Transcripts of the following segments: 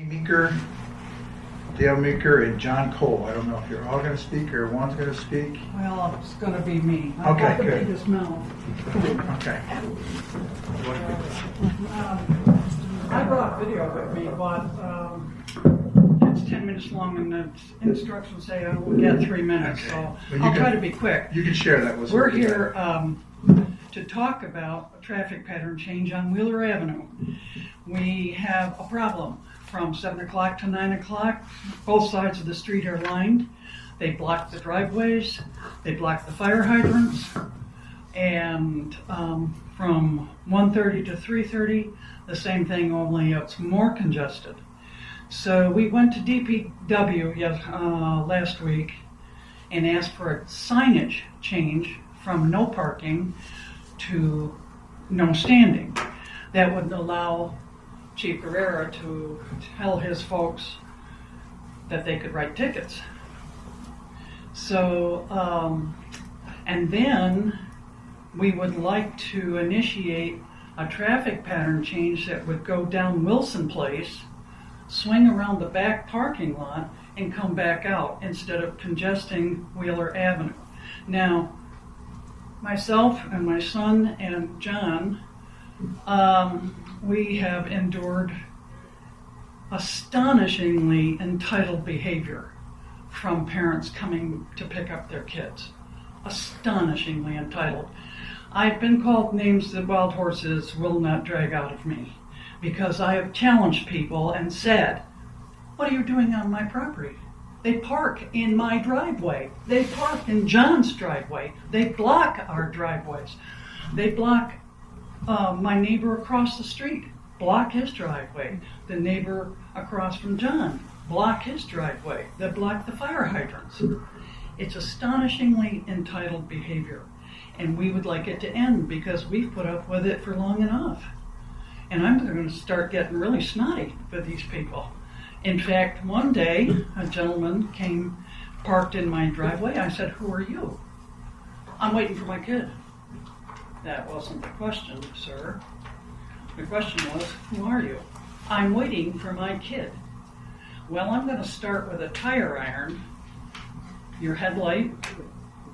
Meeker, Dale Meeker, and John Cole. I don't know if you're all going to speak or one's going to speak. Well, it's going to be me. Okay, I've got the good. biggest mouth. Okay. I brought video with me, but it's 10 minutes long, and the instructions say I will get 3 minutes, Okay. so Well, you I'll can- try to be quick. You can share that with us. We're here to talk about a traffic pattern change on Wheeler Avenue. We have a problem from 7 o'clock to 9 o'clock. Both sides of the street are lined. They block the driveways, they block the fire hydrants, and from 1:30 to 3:30, the same thing, only it's more congested. So we went to DPW last week and asked for a signage change from no parking to no standing. That would allow Chief Guerrera to tell his folks that they could write tickets. So, and then we would like to initiate a traffic pattern change that would go down Wilson Place, swing around the back parking lot, and come back out instead of congesting Wheeler Avenue. Now, myself and my son and John, we have endured astonishingly entitled behavior from parents coming to pick up their kids. Astonishingly entitled. I've been called names that wild horses will not drag out of me because I have challenged people and said, "What are you doing on my property? They park in my driveway. They park in John's driveway. They block our driveways. They block my neighbor across the street, block his driveway. The neighbor across from John, block his driveway. They block the fire hydrants." It's astonishingly entitled behavior, and we would like it to end because we've put up with it for long enough. And I'm going to start getting really snotty with these people. In fact, one day, a gentleman came, parked in my driveway. I said, "Who are you?" "I'm waiting for my kid." That wasn't the question, sir. The question was, "Who are you?" "I'm waiting for my kid." "Well, I'm going to start with a tire iron, your headlight,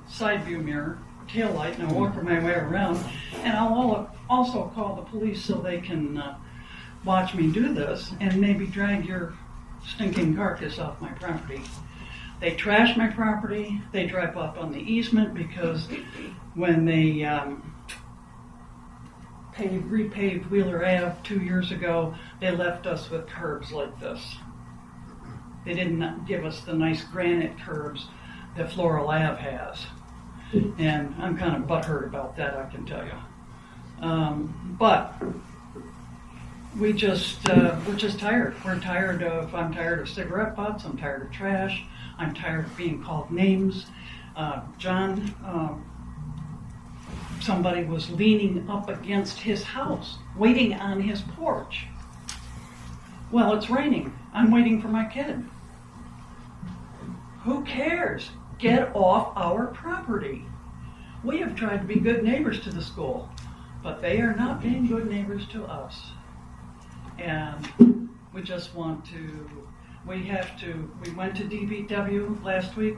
side view mirror, tail light, and I'll work my way around. And I'll also call the police so they can watch me do this and maybe drag your stinking carcass off my property." They trash my property. They drive up on the easement because when they repaved Wheeler Ave 2 years ago, they left us with curbs like this. They didn't give us the nice granite curbs that Floral Ave has. And I'm kind of butthurt about that, I can tell you. But we're just tired. I'm tired of cigarette butts. I'm tired of trash. I'm tired of being called names. John, somebody was leaning up against his house, waiting on his porch. Well, it's raining. I'm waiting for my kid. Who cares? Get off our property. We have tried to be good neighbors to the school, but they are not being good neighbors to us. And we just want to, we went to DPW last week.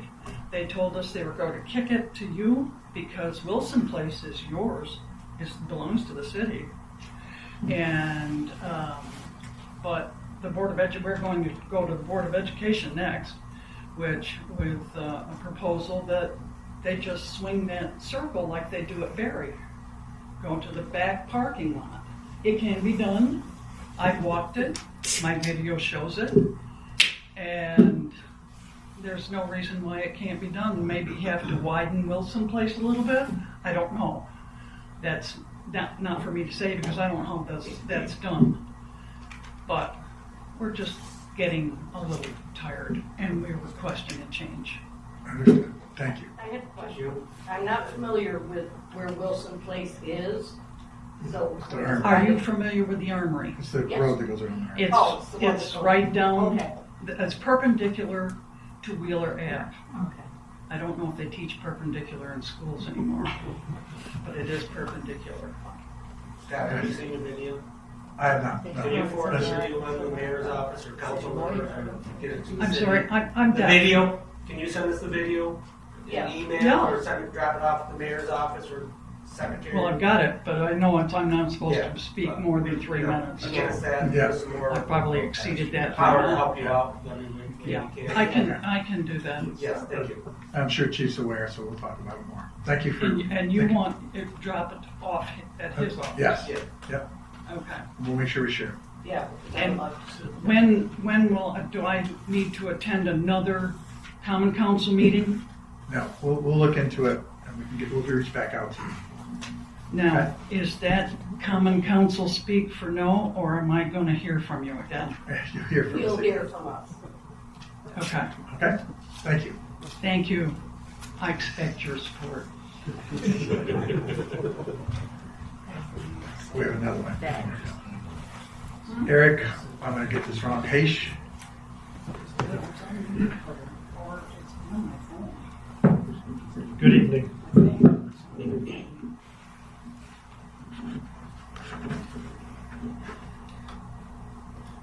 They told us they were going to kick it to you because Wilson Place is yours. It belongs to the city. And, but the Board of we're going to go to the Board of Education next, which with a proposal that they just swing that circle like they do at Berry. Go to the back parking lot. It can be done. I've walked it. My video shows it. And there's no reason why it can't be done. Maybe you have to widen Wilson Place a little bit. I don't know. That's not for me to say because I don't know how that's done. But we're just getting a little tired, and we're requesting a change. Understood. Thank you. I have a question. I'm not familiar with where Wilson Place is, so. The Armory. Are you familiar with the Armory? It's the Yes. road that goes around there. Oh, it's the one It's that goes- right down, Okay. it's perpendicular to Wheeler Ave. Okay. I don't know if they teach perpendicular in schools anymore, but it is perpendicular. Have you seen the video? I have not. No. Can you forward the video on the mayor's office or council member and get it to the I'm city? sorry, I'm The deaf. video, can you send us the video? Yeah. An email Yeah. or drop it off at the mayor's office or secretary? Well, I've got it, but I know I'm not supposed Yeah. to speak more than 3 minutes. Get us that, give Yeah. us some more. I probably exceeded that. Power to help you out. I mean, we Yeah, can. I can do that. Yes, thank you. I'm sure Chief's aware, so we'll talk about it more. Thank you for. And you want it drop it off at his office? Yes. Yeah. Yep. Okay. We'll make sure we share. Yeah. And when do I need to attend another common council meeting? No, we'll look into it and we'll reach back out to you. Now, is that common council speak for no, or am I going to hear from you again? You'll hear from You'll us. hear from us. Okay, Okay? Thank you. thank you. I expect your support. We have another one. Eric, I'm going to get this wrong. Heish. Good evening.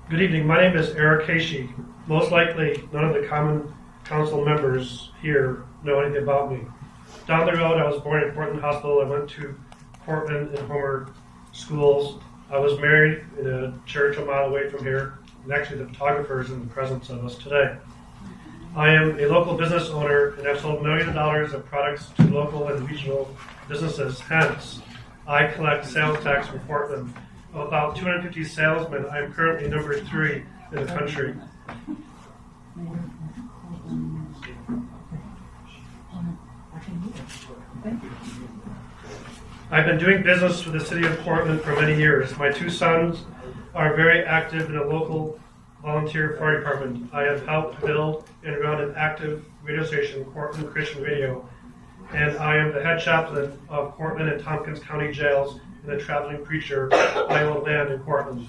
Good evening. My name is Eric Heishi. Most likely, none of the common council members here know anything about me. Down the road, I was born at Portland Hospital. I went to Portland and Homer schools. I was married in a church a mile away from here. And actually, the photographer is in the presence of us today. I am a local business owner and have sold millions of dollars of products to local and regional businesses. Hence, I collect sales tax from Portland. Of about 250 salesmen, I am currently number 3 in the country. I've been doing business with the city of Portland for many years. My 2 sons are very active in a local volunteer fire department. I have helped build and run an active radio station, Portland Christian Radio, and I am the head chaplain of Portland and Tompkins County jails and a traveling preacher. I own land in Portland.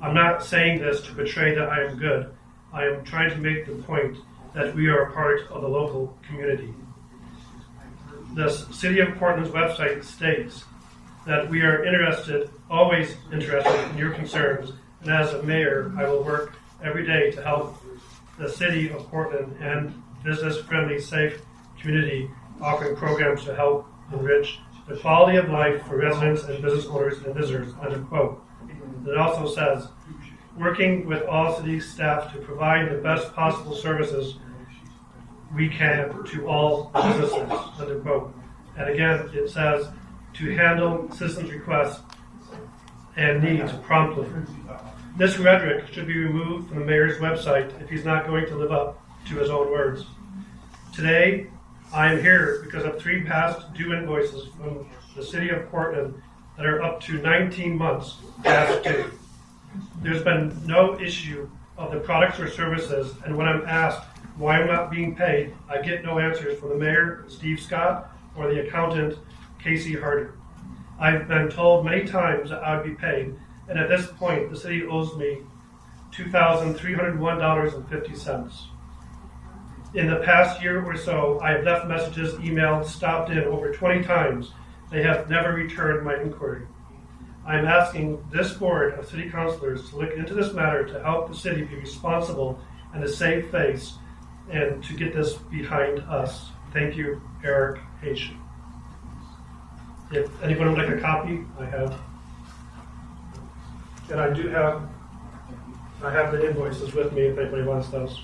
I'm not saying this to portray that I am good. I am trying to make the point that we are a part of the local community. The City of Portland's website states that we are always interested in your concerns, and as a mayor, I will work every day to help the City of Portland and business-friendly, safe community, offering programs to help enrich the quality of life for residents and business owners and visitors, unquote. It also says, working with all city staff to provide the best possible services we can to all businesses, unquote. And again, it says to handle citizens' requests and needs promptly. This rhetoric should be removed from the mayor's website if he's not going to live up to his own words. Today, I am here because of 3 past due invoices from the city of Portland that are up to 19 months past due. There's been no issue of the products or services, and when I'm asked why I'm not being paid, I get no answers from the mayor, Steve Scott, or the accountant, Casey Harder. I've been told many times that I would be paid, and at this point, the city owes me $2,301.50. In the past year or so, I have left messages, emailed, stopped in over 20 times. They have never returned my inquiry. I am asking this board of city councilors to look into this matter to help the city be responsible and to save face and to get this behind us. Thank you, Eric Heishi. If anyone would like a copy, I have. And I have the invoices with me if anybody wants those.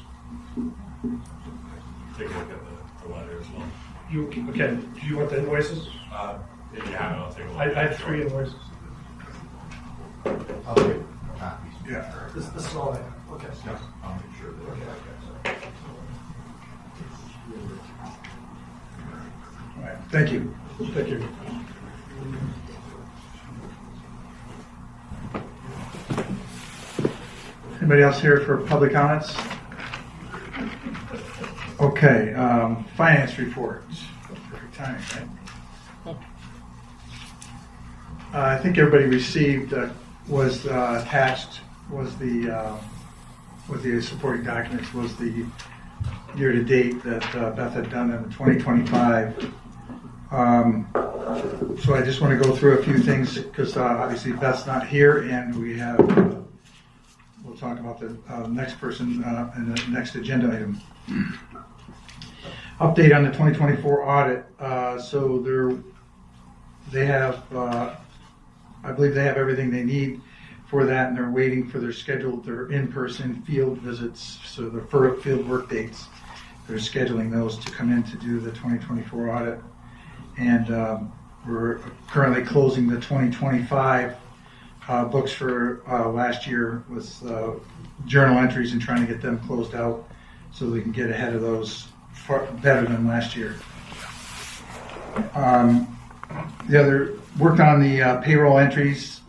Take a look at the letter as well. Okay, do you want the invoices? If you have it, I'll take a look. I have 3 invoices. I'll take copies. Yeah. This is all I have. Okay. I'll make sure that. All right. Thank you. Thank you. Anybody else here for public comments? Okay, finance reports. Perfect timing, right? I think everybody received, was attached, was the supporting documents, was the year-to-date that Beth had done in the 2025. So I just want to go through a few things because obviously Beth's not here, and we have, we'll talk about the next person in the next agenda item. Update on the 2024 audit. So they have, I believe they have everything they need for that, and they're waiting for their in-person field visits, so the field work dates. They're scheduling those to come in to do the 2024 audit. And we're currently closing the 2025 books for last year with journal entries and trying to get them closed out so we can get ahead of those better than last year. The other worked on the payroll entries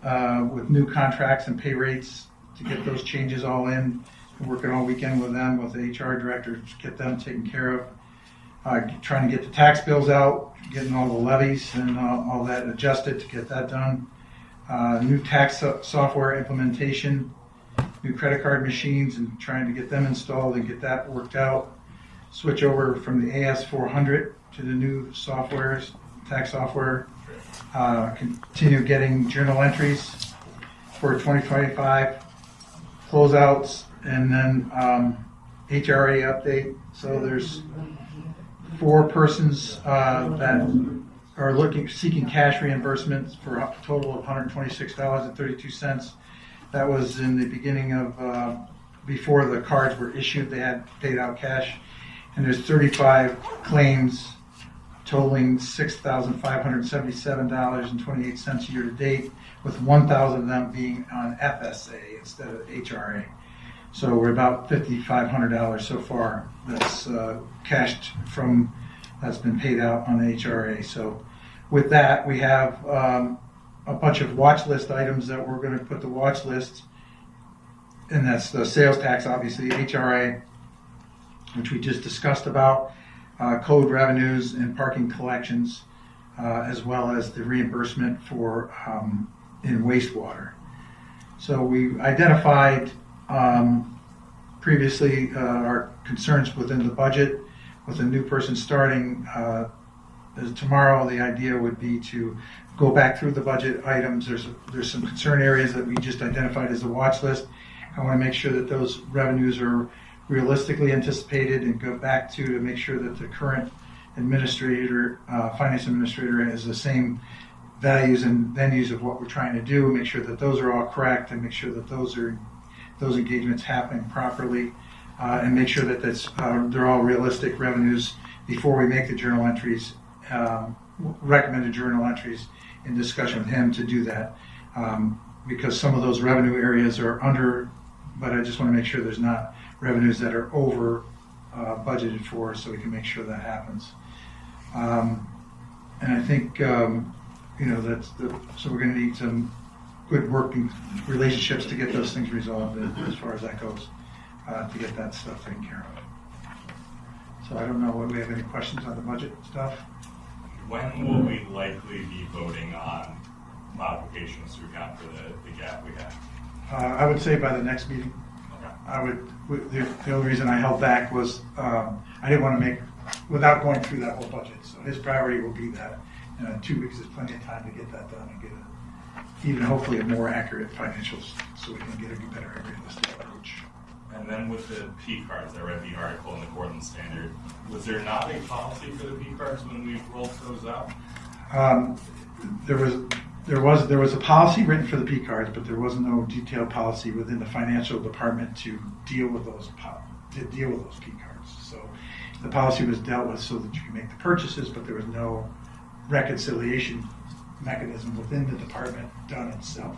with new contracts and pay rates to get those changes all in. Been working all weekend with them, with the HR director, to get them taken care of. Trying to get the tax bills out, getting all the levies and all that adjusted to get that done. New tax software implementation, new credit card machines, and trying to get them installed and get that worked out. Switch over from the AS400 to the new softwares, tax software. Continue getting journal entries for 2025, closeouts, and then HRA update. So there's 4 persons that are seeking cash reimbursements for a total of $126.32. That was in the beginning of before the cards were issued. They had paid out cash, and there's 35 claims totaling $6,577.28 year to date, with 1,000 of them being on FSA instead of HRA. So we're about $5,500 so far that's cashed from, that's been paid out on the HRA. So with that, we have a bunch of watch list items that we're going to put the watch list, and that's the sales tax, obviously, HRA, which we just discussed about, code revenues and parking collections, as well as the reimbursement for in wastewater. So we identified previously our concerns within the budget. With a new person starting tomorrow, the idea would be to go back through the budget items. There's some concern areas that we just identified as a watch list. I want to make sure that those revenues are realistically anticipated and go back to make sure that the current administrator, finance administrator, has the same values and venues of what we're trying to do. Make sure that those are all correct, and make sure that those engagements happen properly, and make sure that they're all realistic revenues before we make the journal entries, recommended journal entries, in discussion with him to do that, because some of those revenue areas are under, but I just want to make sure there's not revenues that are over budgeted for, so we can make sure that happens. And I think so we're going to need some good working relationships to get those things resolved as far as that goes, to get that stuff taken care of. So I don't know whether we have any questions on the budget stuff. When will we likely be voting on modifications to account for the gap we have? I would say by the next meeting. Okay. The only reason I held back was I didn't want to make, without going through that whole budget. So his priority will be that 2 weeks is plenty of time to get that done and get even hopefully a more accurate financials, so we can get a better realistic approach. And then with the P cards, I read the article in the Portland Standard. Was there not a policy for the P cards when we rolled those out? There was a policy written for the P cards, but there was no detailed policy within the financial department to deal with those P cards. So the policy was dealt with so that you can make the purchases, but there was no reconciliation mechanism within the department done itself.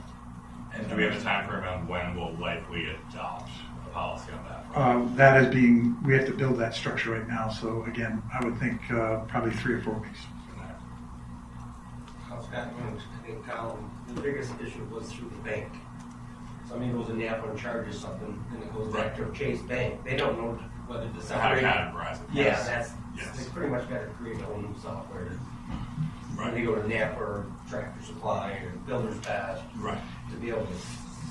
And do we have a time frame on when we'll likely adopt a policy on that? That is we have to build that structure right now. So again, I would think probably 3 or 4 weeks for that. Scott, I think the biggest issue was through the bank. So I mean, it was a NAPA charges something, and it goes back to Chase Bank. They don't know whether to separate. Categorize it. Yeah, Yes. they pretty much got to create their own software. Right. They go to NAPA or Tractor Supply or Builder's Pass Right. to be able to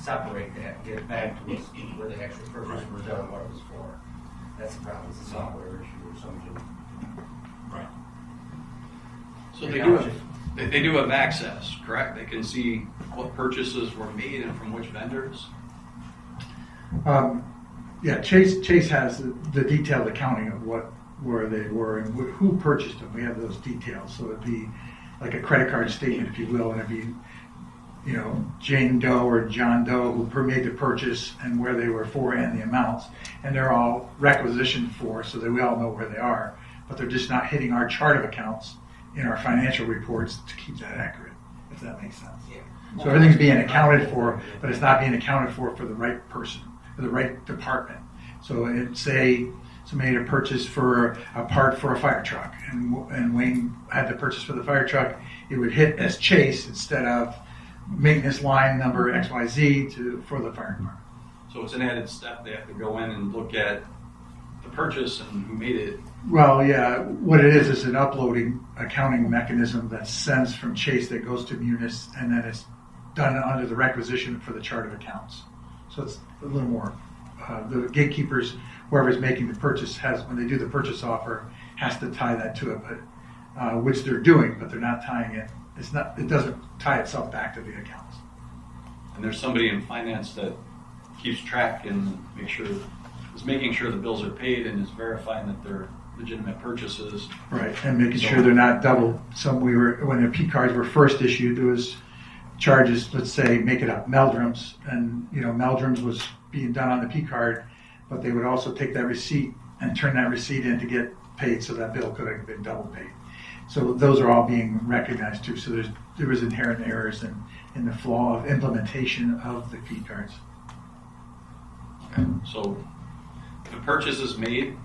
separate that and get it back to us where the actual purchase was done and what it was for. That's the problem, it's a software issue or something. Right. So they do have access, correct? They can see what purchases were made and from which vendors? Yeah, Chase has the detailed accounting of where they were and who purchased them. We have those details, so it'd be like a credit card statement, if you will, and it'd be, you know, Jane Doe or John Doe who made the purchase and where they were for and the amounts, and they're all requisitioned for, so that we all know where they are. But they're just not hitting our chart of accounts in our financial reports to keep that accurate, if that makes sense. Yeah. So everything's being accounted for, but it's not being accounted for the right person, for the right department. So say somebody made a purchase for a part for a fire truck, and Wayne had the purchase for the fire truck, it would hit as Chase instead of maintenance line number XYZ for the fire department. So it's an added step. They have to go in and look at the purchase and who made it. Well, yeah, what it is an uploading accounting mechanism that sends from Chase that goes to Munis, and then it's done under the requisition for the chart of accounts. So it's a little more, the gatekeepers, whoever's making the purchase when they do the purchase offer, has to tie that to it, but which they're doing, but they're not tying it. It doesn't tie itself back to the accounts. And there's somebody in finance that keeps track and is making sure the bills are paid and is verifying that they're legitimate purchases. Right, and making sure they're not double. When the P cards were first issued, there was charges, let's say, make it up, Meldrums, and Meldrums was being done on the P card, but they would also take that receipt and turn that receipt in to get paid, so that bill could have been double paid. So those are all being recognized too. So there was inherent errors in the flaw of implementation of the P cards. Okay. So if a purchase is made,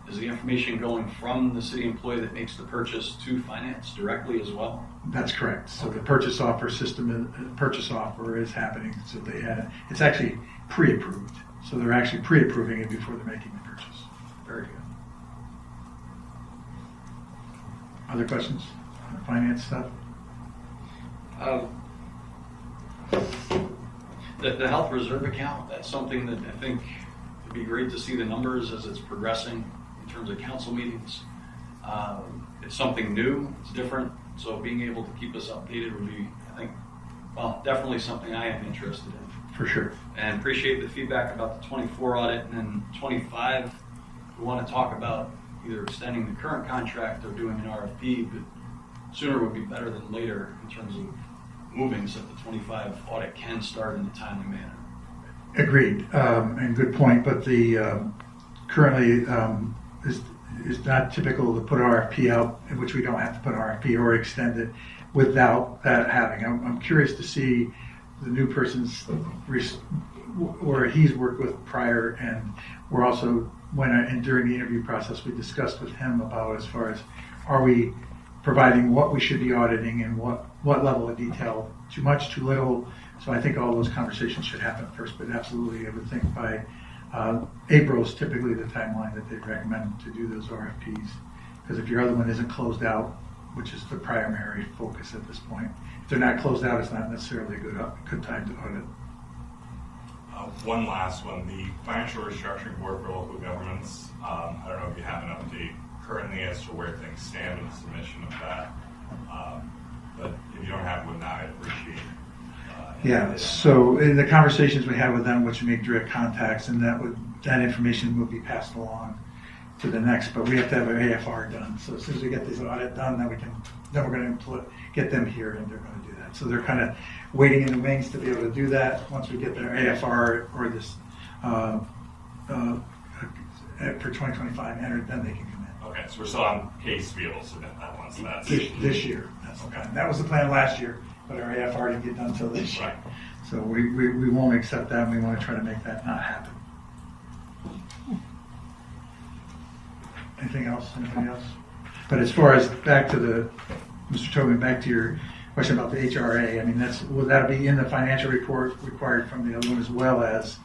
is the information going from the city employee that makes the purchase to finance directly as well? That's correct. So the purchase offer system, purchase offer is happening. So it's actually pre-approved. So they're actually pre-approving it before they're making the purchase. Very good. Other questions on the finance stuff? The health reserve account, that's something that I think would be great to see the numbers as it's progressing in terms of council meetings. It's something new, it's different, so being able to keep us updated would be, I think, definitely something I am interested in. For sure. And appreciate the feedback about the 24 audit, and then 25, we want to talk about either extending the current contract or doing an RFP, but sooner would be better than later in terms of moving so that the 25 audit can start in a timely manner. Agreed, and good point. But the currently is not typical to put RFP out, in which we don't have to put RFP or extend it without that having. I'm curious to see the new person's where he's worked with prior, and we're also during the interview process we discussed with him about as far as are we providing what we should be auditing and what level of detail, too much, too little. So I think all those conversations should happen first, but absolutely I would think by April is typically the timeline that they recommend to do those RFPs, because if your other one isn't closed out, which is the primary focus at this point, if they're not closed out, it's not necessarily a good time to audit. One last one, the Financial Restructuring Board for Local Governments. I don't know if you have an update currently as to where things stand with the submission of that. But if you don't have one now, I'd appreciate Yeah, so in the conversations we have with them, which make direct contacts, and that information will be passed along to the next, but we have to have an AFR done. So as soon as we get this audit done, then we're going to get them here, and they're going to do that. So they're kind of waiting in the wings to be able to do that. Once we get their AFR or this for 2025 entered, then they can come in. Okay, so we're still on case to be able to submit that once that's This year. That's the plan. That was the plan last year, but our AFR didn't get done until this year. Right. So we won't accept that, and we want to try to make that not happen. Anything else? Anybody else? But as far as Mr. Tobin, back to your question about the HRA, I mean, that'll be in the financial report required from the other one, as well as,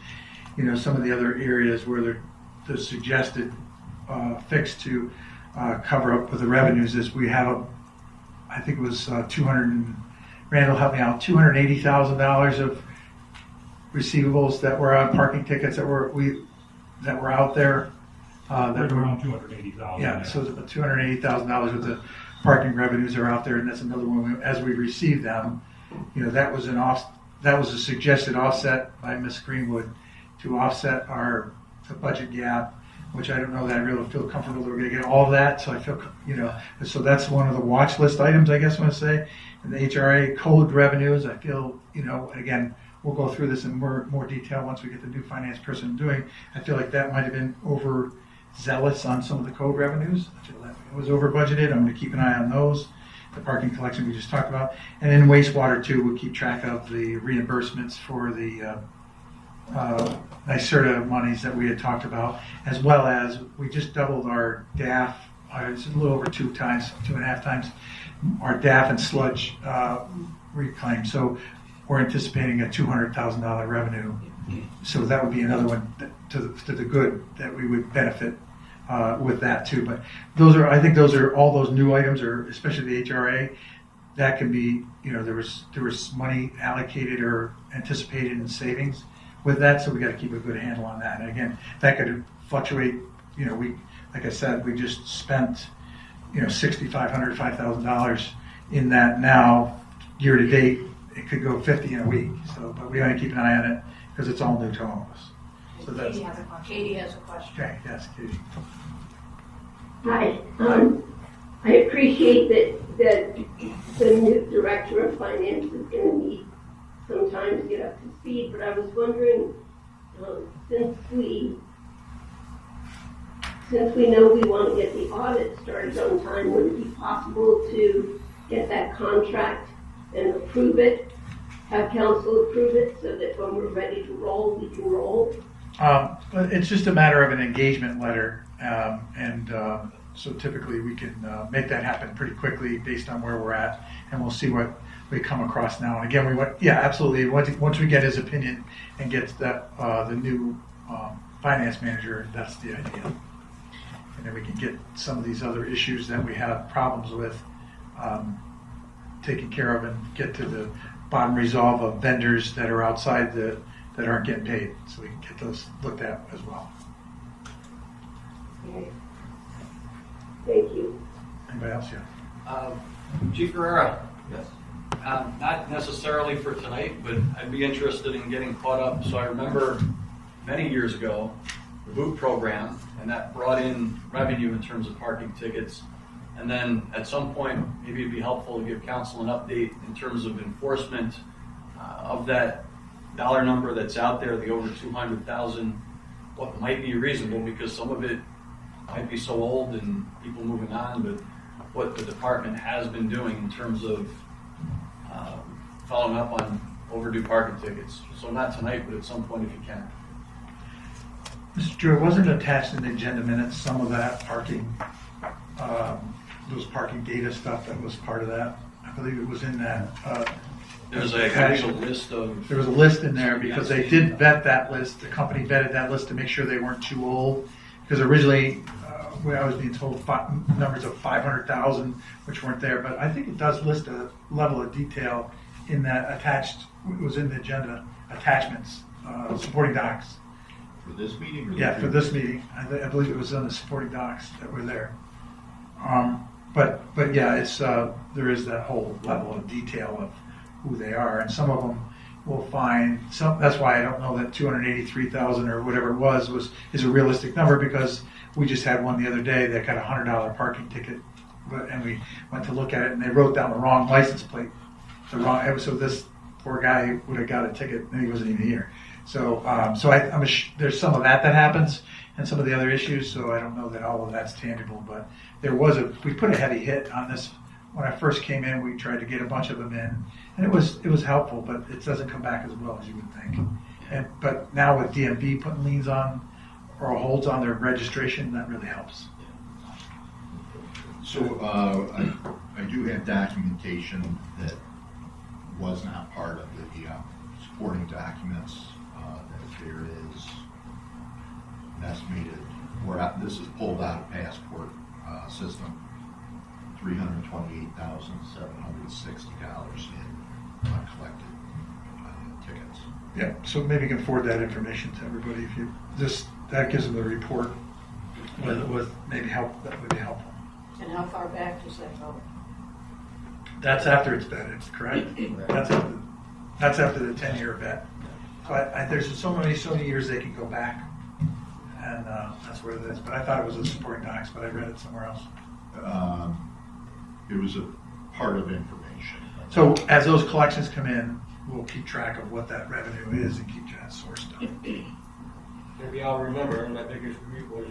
some of the other areas where the suggested fix to cover up with the revenues is we have I think it was Randall helped me out, $280,000 of receivables that were on parking tickets that were out there. that Right we're- around 280,000. yeah, so it's about $280,000 worth of parking revenues are out there, and that's another one, as we receive them, you know, that was a suggested offset by Ms. Greenwood to offset the budget gap, which I don't know that I really feel comfortable that we're gonna get all of that, so I feel, you know, so that's one of the watch list items, I guess I want to say. And the HRA code revenues, I feel, you know, again, we'll go through this in more detail once we get the new finance person doing. I feel like that might have been overzealous on some of the code revenues. I feel that it was over budgeted. I'm going to keep an eye on those. The parking collection we just talked about. And then wastewater too, we'll keep track of the reimbursements for the NYSERDA monies that we had talked about, as well as we just doubled our DAF, it's a little over 2.5 times, our DAF and sludge reclaim. So we're anticipating a $200,000 revenue. So that would be another one to the good that we would benefit with that too. But I think those are all those new items, or especially the HRA, that can be, you know, there was money allocated or anticipated in savings with that, so we got to keep a good handle on that. And again, that could fluctuate. You know, like I said, we just spent, you know, $6,500, $5,000 in that now year to date. It could go 50 in a week. So, but we got to keep an eye on it because it's all new to all of us. So that's Katie has a question. okay. Yes, Katie. Hi. I appreciate that the new director of finance is going to need some time to get up to speed, but I was wondering, since we know we want to get the audit started on time, would it be possible to get that contract and approve it, have council approve it, so that when we're ready to roll, we can roll? But it's just a matter of an engagement letter, so typically we can make that happen pretty quickly based on where we're at, and we'll see what we come across now. And again, absolutely. Once we get his opinion and get that the new finance manager, that's the idea, and then we can get some of these other issues that we have problems with taken care of, and get to the bottom resolve of vendors that are outside that aren't getting paid, so we can get those looked at as well. Okay. Thank you. Anybody else? Yeah. Chief Guerrero, Yes. not necessarily for tonight, but I'd be interested in getting caught up. So I remember many years ago, the boot program, and that brought in revenue in terms of parking tickets. And then at some point, maybe it'd be helpful to give council an update in terms of enforcement of that dollar number that's out there, the over 200,000, what might be reasonable, because some of it might be so old and people moving on, but what the department has been doing in terms of following up on overdue parking tickets. So not tonight, but at some point if you can. Mr. Drew, wasn't attached in the agenda minutes some of that parking, those parking data stuff that was part of that? I believe it was in that. There's a list of. There was a list in there because they did vet that list. The company vetted that list to make sure they weren't too old. Because originally, when I was being told numbers of 500,000, which weren't there, but I think it does list a level of detail in that attached. It was in the agenda attachments, supporting docs. For this meeting? Or Yeah, for this meeting, I believe it was on the supporting docs that were there. But yeah, it's there is that whole level of detail of who they are, and some of them will find some. That's why I don't know that 283,000 or whatever it was is a realistic number, because we just had one the other day that got a $100 parking ticket, and we went to look at it and they wrote down the wrong license plate. So this poor guy would have got a ticket and he wasn't even here. So there's some of that happens, and some of the other issues. So I don't know that all of that's tangible, but we put a heavy hit on this. When I first came in, we tried to get a bunch of them in, and it was helpful, but it doesn't come back as well as you would think. But now with DMV putting liens on or holds on their registration, that really helps. So I do have documentation that was not part of the supporting documents. That there is an estimated, this is pulled out of passport system, $328,760 in collected tickets. Yeah, so maybe you can forward that information to everybody if you that gives them the report. with maybe help, that would be helpful. And how far back does that go? That's after it's vetted, correct? That's after the 10-year vet. So there's so many years they can go back, and that's where it is. But I thought it was a supporting docs, but I read it somewhere else. It was a part of information. So as those collections come in, we'll keep track of what that revenue is and keep that sourced up. Maybe I'll remember, and my biggest grief was,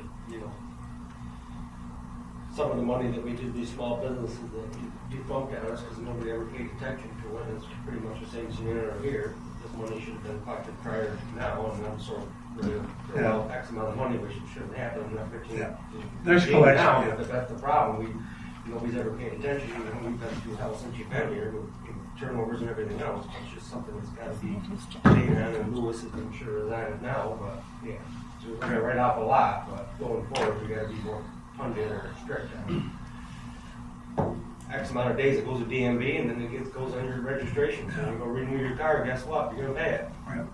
some of the money that we did these small businesses that defunct at us because nobody ever paid attention to it. It's pretty much the same scenario here. This money should have been collected prior to now, and I'm sort of really, well, X amount of money, which shouldn't happen. I'm not pitching There's game collection, now, yeah. but that's the problem. Nobody's ever paid attention. We've been through hell since you've been here with turnovers and everything else. It's just something that's got to be taken on, and Lewis is, I'm sure, is on it now, but yeah. So we're going to write off a lot, but going forward, we got to be more pungent or strict on it. X amount of days it goes to DMV, and then it goes on your registration. So you go renew your car, guess what? You're going to pay it. Right.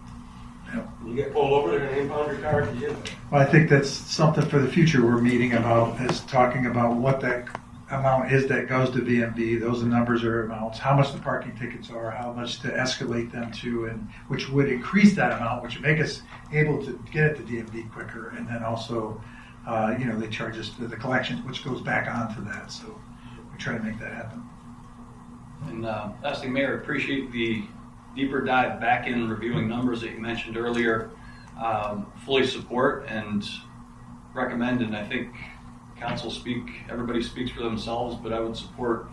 Yep. You get pulled over, they're going to impound your car if you didn't. Well, I think that's something for the future we're meeting about, is talking about what that amount is that goes to VMV. Those numbers are amounts, how much the parking tickets are, how much to escalate them to, and which would increase that amount, which would make us able to get it to DMV quicker. And then also, they charge us the collections, which goes back onto that. So we try to make that happen. And lastly, Mayor, appreciate the deeper dive back in reviewing numbers that you mentioned earlier. Fully support and recommend, and I think everybody speaks for themselves, but I would support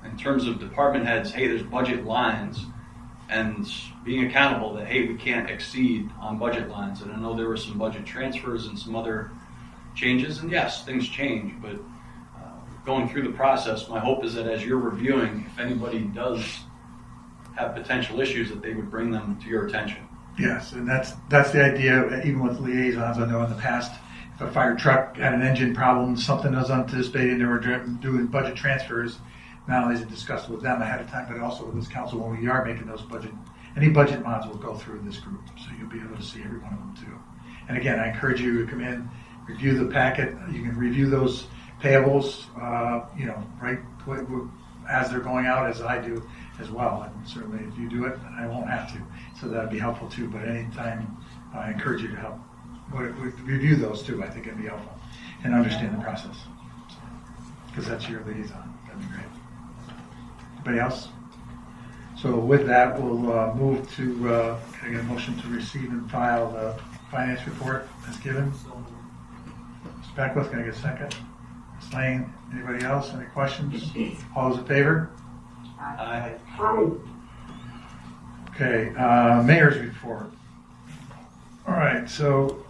in terms of department heads, hey, there's budget lines, and being accountable that, hey, we can't exceed on budget lines. And I know there were some budget transfers and some other changes, and yes, things change, but going through the process, my hope is that as you're reviewing, if anybody does have potential issues, that they would bring them to your attention. Yes, and that's the idea, even with liaisons. I know in the past, if a fire truck had an engine problem, something was anticipated, and they were doing budget transfers, not only is it discussed with them ahead of time, but also with this council when we are making those any budget mods will go through this group, so you'll be able to see every one of them too. And again, I encourage you to come in, review the packet. You can review those payables, right as they're going out, as I do as well. And certainly if you do it, I won't have to. So that'd be helpful too. But anytime, I encourage you to help review those too. I think it'd be helpful and understand the process. Because that's your liaison. That'd be great. Anybody else? So with that, we'll move to, can I get a motion to receive and file the finance report as given? Mr. Beckwith, can I get a second? Ms. Lane, anybody else? Any questions? All those in favor? Aye. Okay, mayor's report. All right, so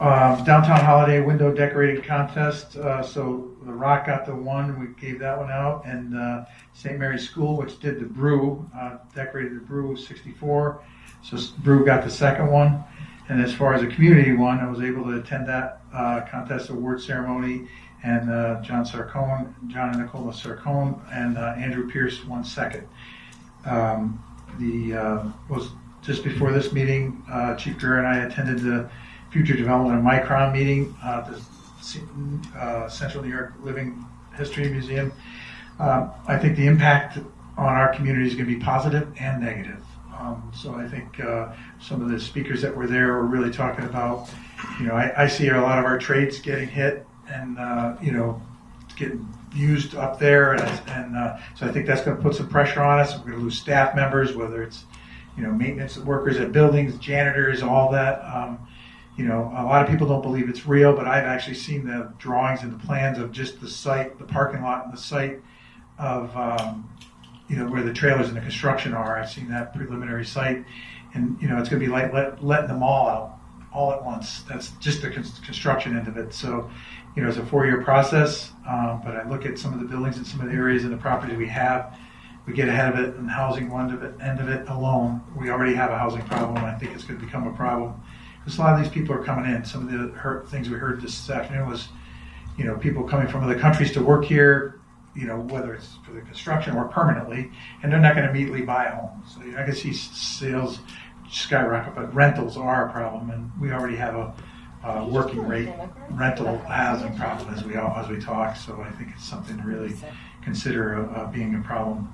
downtown holiday window decorating contest. So the Rock got the one, we gave that one out, and St. Mary's School, which did the Brew, decorated the Brew 64. So Brew got the second one. And as far as a community one, I was able to attend that contest award ceremony, and John and Nicola Sarcone, and Andrew Pierce won second. Was just before this meeting, Chief Dreher and I attended the Future Development of Micron meeting at the Central New York Living History Museum. I think the impact on our community is going to be positive and negative. So I think some of the speakers that were there were really talking about, I see a lot of our trades getting hit and, getting used up there. And so I think that's going to put some pressure on us. We're going to lose staff members, whether it's, maintenance workers at buildings, janitors, all that. A lot of people don't believe it's real, but I've actually seen the drawings and the plans of just the site, the parking lot and the site of, where the trailers and the construction are. I've seen that preliminary site, and, it's going to be like letting them all out all at once. That's just the construction end of it. So, it's a 4-year process, but I look at some of the buildings and some of the areas and the properties we have. We get ahead of it, and housing end of it alone. We already have a housing problem. I think it's going to become a problem because a lot of these people are coming in. Some of the things we heard this afternoon was, people coming from other countries to work here, whether it's for the construction or permanently, and they're not going to immediately buy a home. So I can see sales skyrocket, but rentals are a problem, and we already have a working rate rental housing problem as we talk. So I think it's something to really consider being a problem.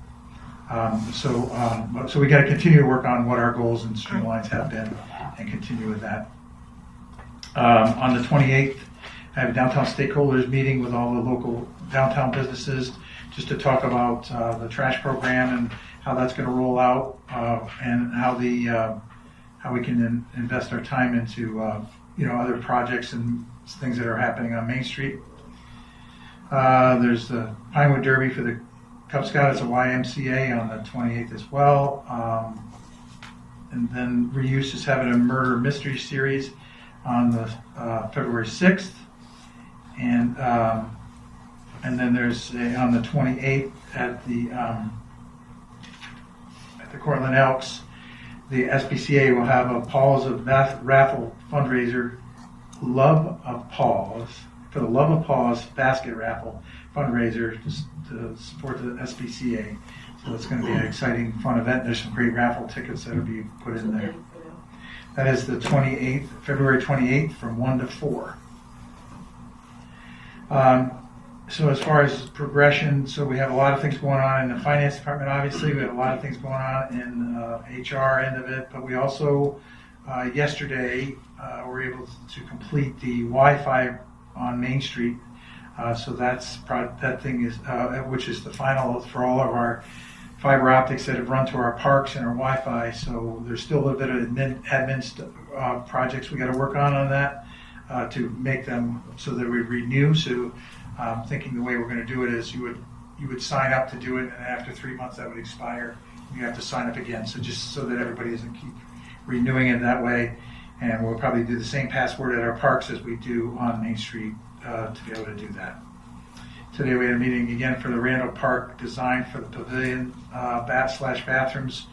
So we got to continue to work on what our goals and streamlines have been, and continue with that. On the 28th, I have a downtown stakeholders meeting with all the local downtown businesses, just to talk about the trash program and how that's going to roll out, and how we can invest our time into other projects and things that are happening on Main Street. There's the Pinewood Derby for the Cub Scouts at YMCA on the 28th as well. And then Reuse is having a murder mystery series on the February 6th. And then there's on the 28th at the Cortland Elks, the SPCA will have a Paws of raffle fundraiser, Love of Paws, for the Love of Paws basket raffle fundraiser to support the SPCA. So it's going to be an exciting, fun event. There's some great raffle tickets that will be put in there. That is the 28th, February 28th from 1 to 4. So as far as progression, so we have a lot of things going on in the finance department, obviously. We have a lot of things going on in HR end of it, but we also, yesterday, were able to complete the Wi-Fi on Main Street. So that thing is, which is the final for all of our fiber optics that have run to our parks and our Wi-Fi. So there's still a little bit of admin projects we got to work on that to make them so that we renew. So thinking the way we're going to do it is you would sign up to do it, and after 3 months that would expire. You have to sign up again. So just so that everybody doesn't keep renewing it that way. And we'll probably do the same password at our parks as we do on Main Street to be able to do that. Today we had a meeting again for the Randall Park design for the pavilion, bathrooms,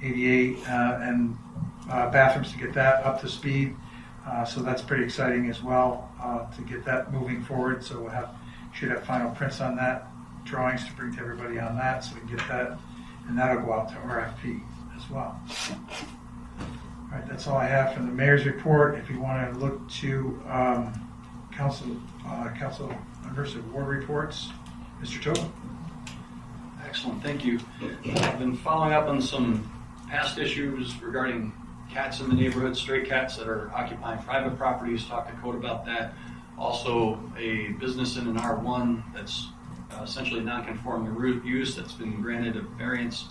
ADA, and bathrooms to get that up to speed. So that's pretty exciting as well to get that moving forward. So we'll should have final prints on that, drawings to bring to everybody on that, so we can get that, and that'll go out to RFP as well. All right, that's all I have from the mayor's report. If you want to look to council members of ward reports, Mr. Tobin. Excellent, thank you. I've been following up on some past issues regarding cats in the neighborhood, stray cats that are occupying private properties. Talked to code about that. Also, a business in an R1 that's essentially non-conforming use that's been granted a variance.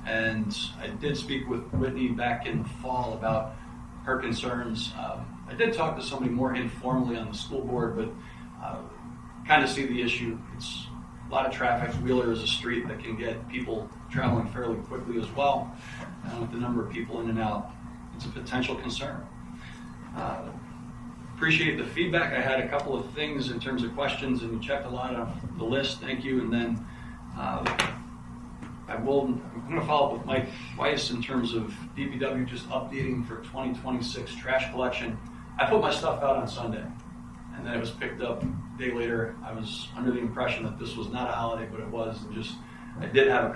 And I did speak with Whitney back in the fall about her concerns. I did talk to somebody more informally on the school board, but kind of see the issue. It's a lot of traffic. Wheeler is a street that can get people traveling fairly quickly as well. With the number of people in and out, it's a potential concern. Appreciate the feedback. I had a couple of things in terms of questions, and you checked a lot of the list. Thank you. And then I'm going to follow up with Mike Weiss in terms of DPW just updating for 2026 trash collection. I put my stuff out on Sunday, and then it was picked up a day later. I was under the impression that this was not a holiday, but it was. And I did have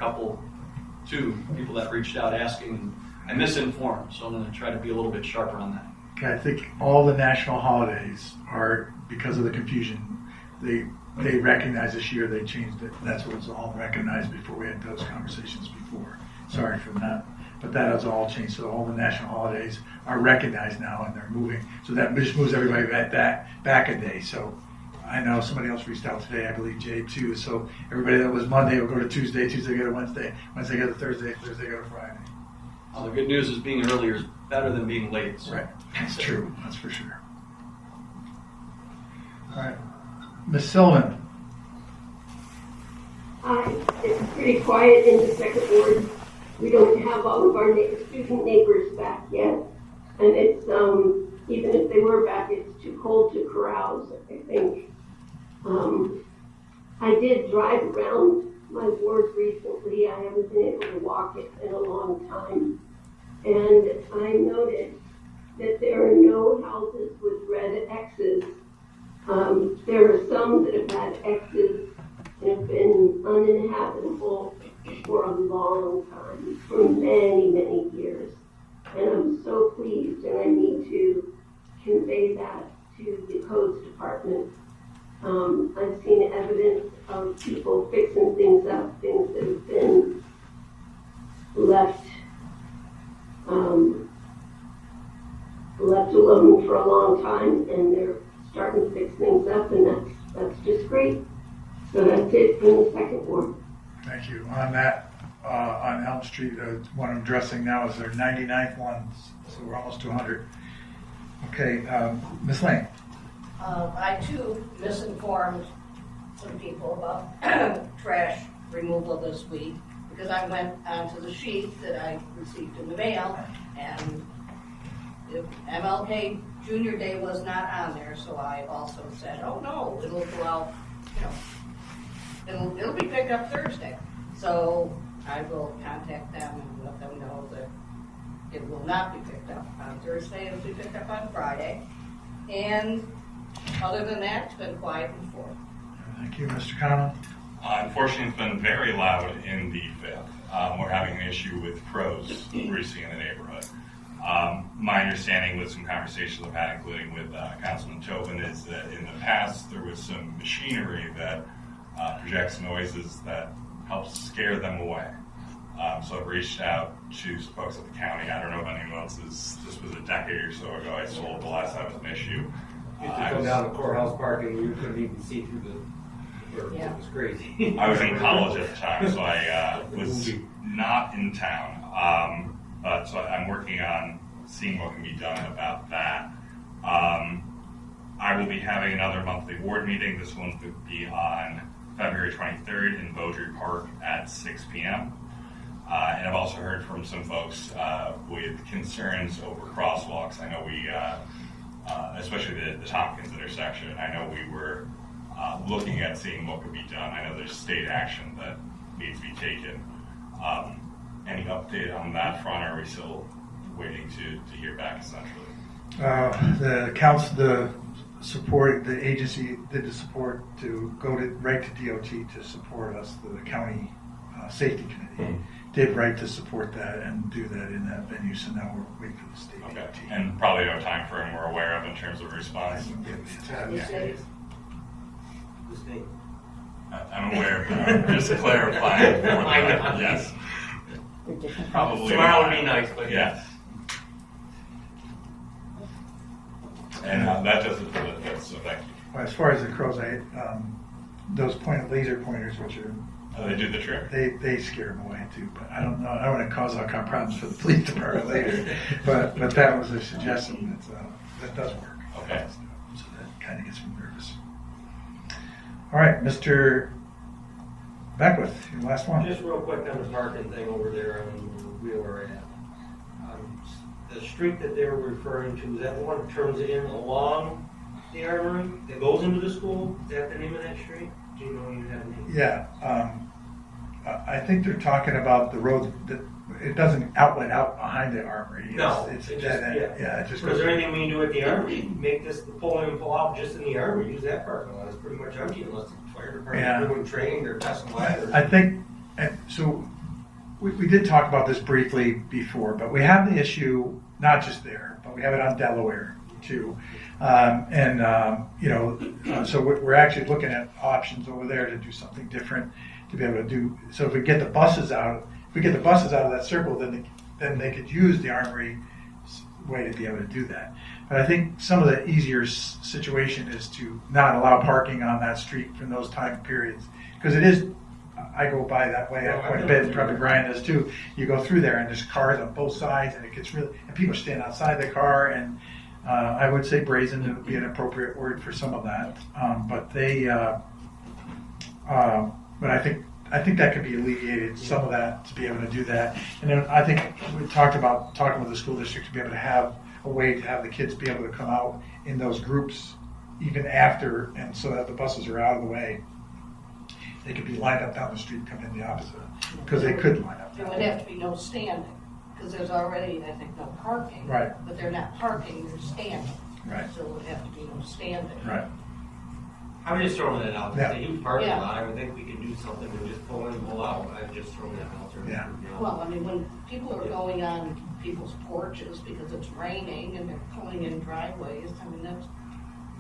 two people that reached out asking, and I misinformed, so I'm going to try to be a little bit sharper on that. Okay, I think all the national holidays are, because of the confusion, they recognize this year, they changed it. That's what was all recognized before. We had those conversations before. Sorry for that. But that has all changed. So all the national holidays are recognized now, and they're moving. So that just moves everybody back a day. So I know somebody else reached out today, I believe Jay too. So everybody that was Monday will go to Tuesday, Tuesday go to Wednesday, Wednesday go to Thursday, Thursday go to Friday. Well, the good news is being earlier is better than being late. So. Right, that's true, that's for sure. All right, Ms. Sullivan. It's pretty quiet in the second ward. We don't have all of our student neighbors back yet. And it's, even if they were back, it's too cold to carouse, I think. I did drive around my ward recently. I haven't been able to walk it in a long time. And I noticed that there are no houses with red X's. There are some that have had X's and have been uninhabitable for a long time, for many, many years. And I'm so pleased, and I need to convey that to the codes department. I've seen evidence of people fixing things up, things that have been left left alone for a long time, and they're starting to fix things up, and that's just great. So that's it from the second ward. Thank you. On that, on Elm Street, one I'm addressing now is their 99th one, so we're almost to 100. Okay, Ms. Lane. I too misinformed some people about trash removal this week because I went onto the sheet that I received in the mail, and if MLK Junior Day was not on there, so I also said, oh no, it'll go out, it'll be picked up Thursday. So I will contact them and let them know that it will not be picked up on Thursday, it'll be picked up on Friday. And other than that, it's been quiet and forth. Thank you, Mr. Connell. Unfortunately, it's been very loud in the 5th. We're having an issue with crows rooosting in the neighborhood. My understanding with some conversations I've had, including with Councilman Tobin, is that in the past there was some machinery that projects noises that helps scare them away. So I've reached out to folks at the county. I don't know if anyone else is, this was a decade or so ago I sold the last time it was an issue. You used to come down the courthouse park and you couldn't even see through the, Yeah. it was crazy. I was in college at the time, so I was not in town. But so I'm working on seeing what can be done about that. I will be having another monthly ward meeting. This one will be on February 23rd in Beaudry Park at 6 p.m. And I've also heard from some folks with concerns over crosswalks. I know we, especially the Tompkins intersection, I know we were looking at seeing what could be done. I know there's state action that needs to be taken. Any update on that front, or are we still waiting to hear back essentially? The council, the support, the agency did the support to go to right to DOT to support us. The county safety committee did right to support that and do that in that venue. So now we're waiting for the state Okay, DOT. and probably no time frame we're aware of in terms of response. You said The state. I'm aware of that. Just clarifying. Yes. Probably Tomorrow would not. be nice, but Yes. And that does it for the 5th, so thank you. Well, as far as the crows, those laser pointers, which are They do the trick. they scare them away too. But I don't know. I don't want to cause all kind of problems for the police department later. But that was a suggestion that does work. Okay. So that kind of gets me nervous. All right, Mr. Beckwith, your last one. just real quick on the parking thing over there on Wheeler Ave. The street that they were referring to, is that the one that turns in along the armory that goes into the school? Is that the name of that street? Do you know you have any? Yeah, I think they're talking about the road that it doesn't outlet out behind the armory. No, it's it dead just- end. yeah. It just Is goes. there anything we can do at the armory? Make this the pull in and pull out just in the armory? Use that parking lot. It's pretty much empty unless the fire department Yeah. doing training or testing ladders. I think, and so we did talk about this briefly before, but we have the issue not just there, but we have it on Delaware too. So we're actually looking at options over there to do something different to be able to do. So if we get the buses out, of that circle, then they could use the armory way to be able to do that. But I think some of the easier situation is to not allow parking on that street from those time periods, because it is. I go by that way quite a bit, and probably Brian does too. You go through there and there's cars on both sides, and it gets really, and people stand outside the car, and I would say brazen would be an appropriate word for some of that. But I think that could be alleviated, some of that, to be able to do that. And then I think we talked about talking with the school district to be able to have a way to have the kids be able to come out in those groups even after, and so that the buses are out of the way. They could be lined up down the street, come in the opposite, because they could line up. there would have to be no standing, because there's already, I think, no parking. Right. But they're not parking, they're standing. Right. So there would have to be no standing. Right. I'm just throwing that out. Yeah. It's a huge parking Yeah. lot. I would think we could do something to just pull in and pull out. I've just thrown that out there. Yeah. Well, I mean, when people are going on people's porches because it's raining and they're pulling in driveways, I mean, that's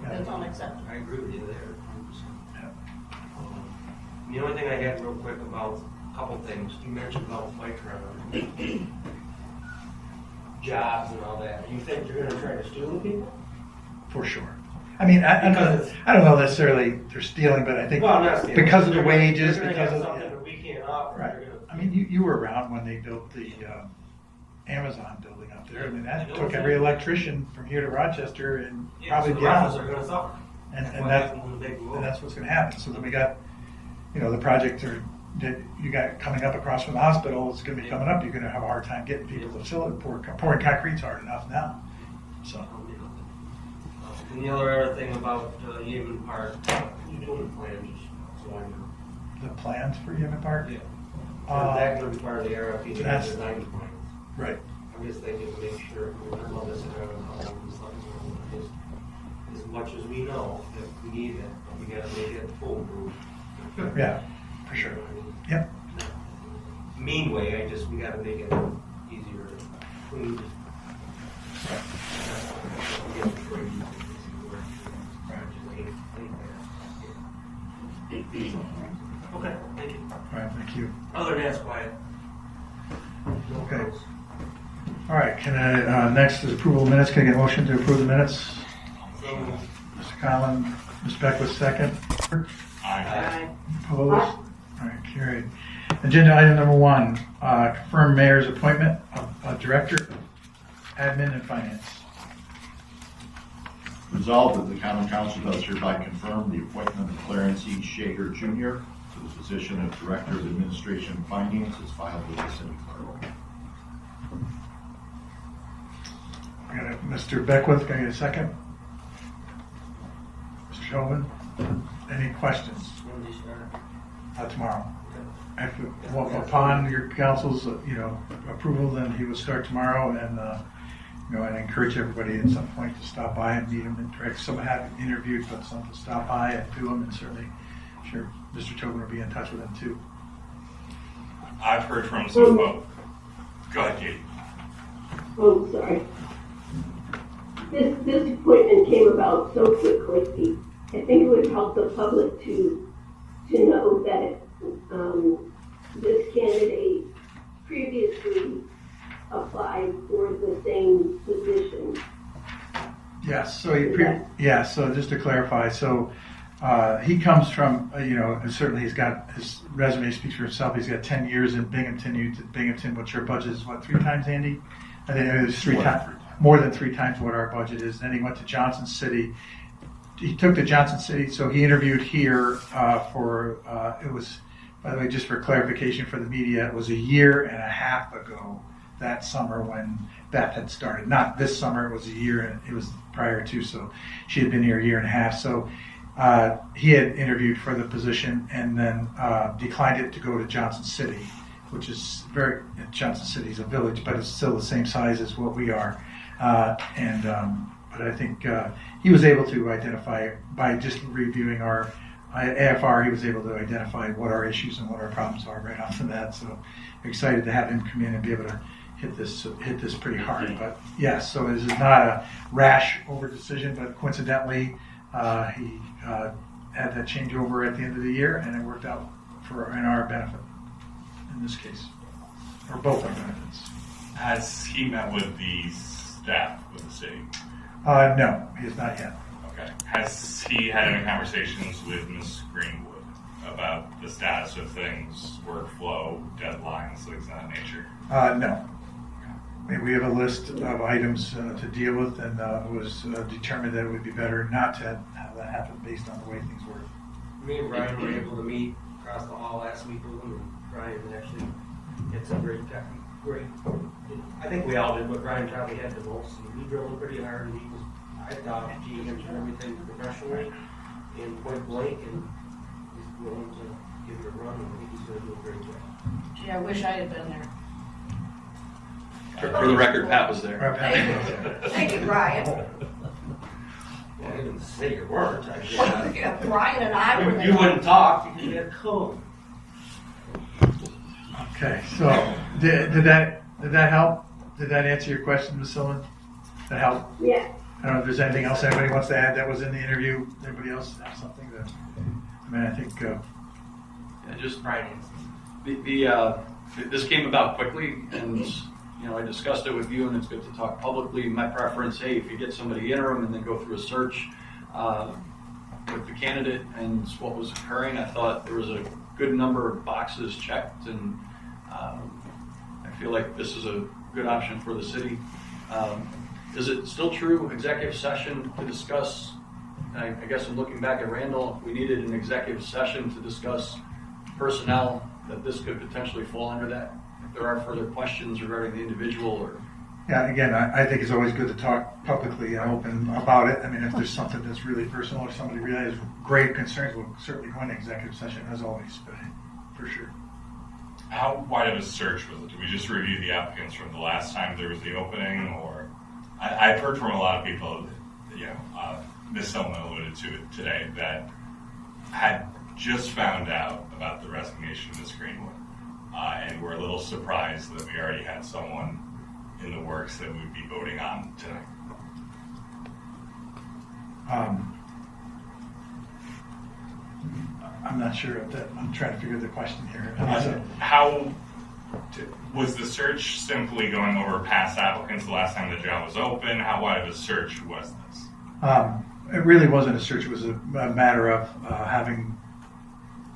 That's unacceptable. I agree with you there, 100%. The only thing I had real quick about a couple things, you mentioned about bike running, jobs and all that. Do you think you're gonna try to steal the people? For sure. I mean, I don't know necessarily they're stealing, but I think Well, I'm not stealing. because of the They're gonna- wages, they're gonna because have of something that we can't offer. right. They're gonna- I mean, you were around when they built the Amazon building up there. I mean, that took every electrician from here to Rochester and Yeah, probably so the beyond. rentals are gonna suffer. And What happens when they and move? that's what's going to happen. So then we got, the project that you got coming up across from the hospital is going to be coming up. You're going to have a hard time getting people to fill it. Pouring concrete's hard enough now. So And the other thing about Yeaman Park, you're doing the plan, just so I know. the plans for Yemen Park, Yeah. Uh, Is that gonna be part of the RFP, the that's- design plans? right? I'm just thinking to make sure, we're not all this around, as much as we know that we need it, we gotta make it foolproof. Yeah, for sure. Yep. Mean way, we gotta make it easier, clean. Okay, thank you. All right. Thank you. Other than that's quiet. No Okay. pros. All right. Can I next is approval of minutes? Can I get a motion to approve the minutes? So, Mr. Conlon, Ms. Beckwith, second. Aye. Opposed? All right, carried. Agenda item number 1, confirm mayor's appointment of director of admin and finance. Resolved that the common council does hereby confirm the appointment of Clarence E. Shager Jr. to the position of Director of Administration and Finance as filed with the city clerk. I got Mr. Beckwith, can I get a second? Mr. Chauvin, any questions? when they start. Tomorrow. Upon your council's, approval, then he will start tomorrow, and I'd encourage everybody at some point to stop by and meet him and direct. Some have interviewed, but some to stop by and do them, and certainly, sure, Mr. Tobin will be in touch with him too. I've heard from some folks. Go ahead, Katie. Oh, sorry. This appointment came about so quickly. I think it would help the public to know that this candidate previously applied for the same position. Yes, so just to clarify, so he comes from, and certainly he's got, his resume speaks for itself. He's got 10 years in Binghamton, what's your budget is, 3 times, Andy? I think it was 3 times, more than 3 times what our budget is. Then he went to Johnson City. He took to Johnson City, so he interviewed here it was, by the way, just for clarification for the media, it was a year and a half ago that summer when Beth had started. Not this summer, it was a year, and it was prior to, so she had been here a year and a half. So he had interviewed for the position and then declined it to go to Johnson City, which is Johnson City's a village, but it's still the same size as what we are. But I think he was able to identify, by just reviewing our AFR, he was able to identify what our issues and what our problems are right off the bat. So excited to have him come in and be able to hit this pretty hard. But yes, so this is not a rash over decision, but coincidentally, he had that changeover at the end of the year, and it worked out in our benefit in this case, or both our benefits. Has he met with the staff with the city? No, he has not yet. Okay. Has he had any conversations with Ms. Greenwood about the status of things, workflow, deadlines, things of that nature? No. I mean, we have a list of items to deal with, and it was determined that it would be better not to have that happen based on the way things work. Me and Brian were able to meet across the hall last week with him, and Brian actually had some great. I think we all did, but Brian probably had the most. And he drilled pretty hard, and I thought he answered everything professionally and point blank, and he's willing to give it a run, and I think he's going to do a great job. Gee, I wish I had been there. For the record, Pat was there. Thank you, Brian. Well, I didn't say you weren't. I just, Yeah, Brian and I were you wouldn't talk because you had code. Okay, so did that help? Did that answer your question, Ms. Sullivan? That help? Yeah, I don't know if there's anything else anybody wants to add that was in the interview. Anybody else have something that, I mean, I think, Yeah, just Finance. this came about quickly, and you know, I discussed it with you, and it's good to talk publicly. My preference, hey, if you get somebody interim and then go through a search with the candidate and what was occurring, I thought there was a good number of boxes checked, and I feel like this is a good option for the city. Is it still true, executive session to discuss, I guess I'm looking back at Randall, if we needed an executive session to discuss personnel, that this could potentially fall under that? If there are further questions regarding the individual or... yeah, again, I think it's always good to talk publicly and open about it. I mean, if there's something that's really personal or somebody really has grave concerns, we'll certainly go into executive session as always, but for sure. How wide of a search was it? Did we just review the applicants from the last time there was the opening, or I've heard from a lot of people, you know, Ms. Selman alluded to it today, that had just found out about the resignation of Ms. Greenwood, and were a little surprised that we already had someone in the works that we'd be voting on tonight. I'm not sure of that. I'm trying to figure the question here. How was the search simply going over past applicants the last time the job was open? How wide of a search was this? It really wasn't a search. It was a matter of having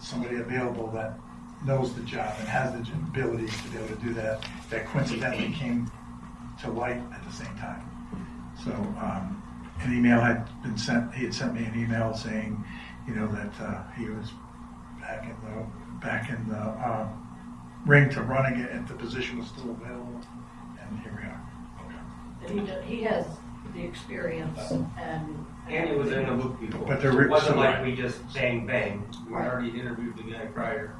somebody available that knows the job and has the ability to be able to do that, that coincidentally came to light at the same time. So an email had been sent, he had sent me an email saying, you know, that he was back in the ring to run again, and the position was still available, and here we are. And he has the experience and And he was in the loop before. But So there it wasn't so- like we just bang, bang. We already interviewed the guy prior.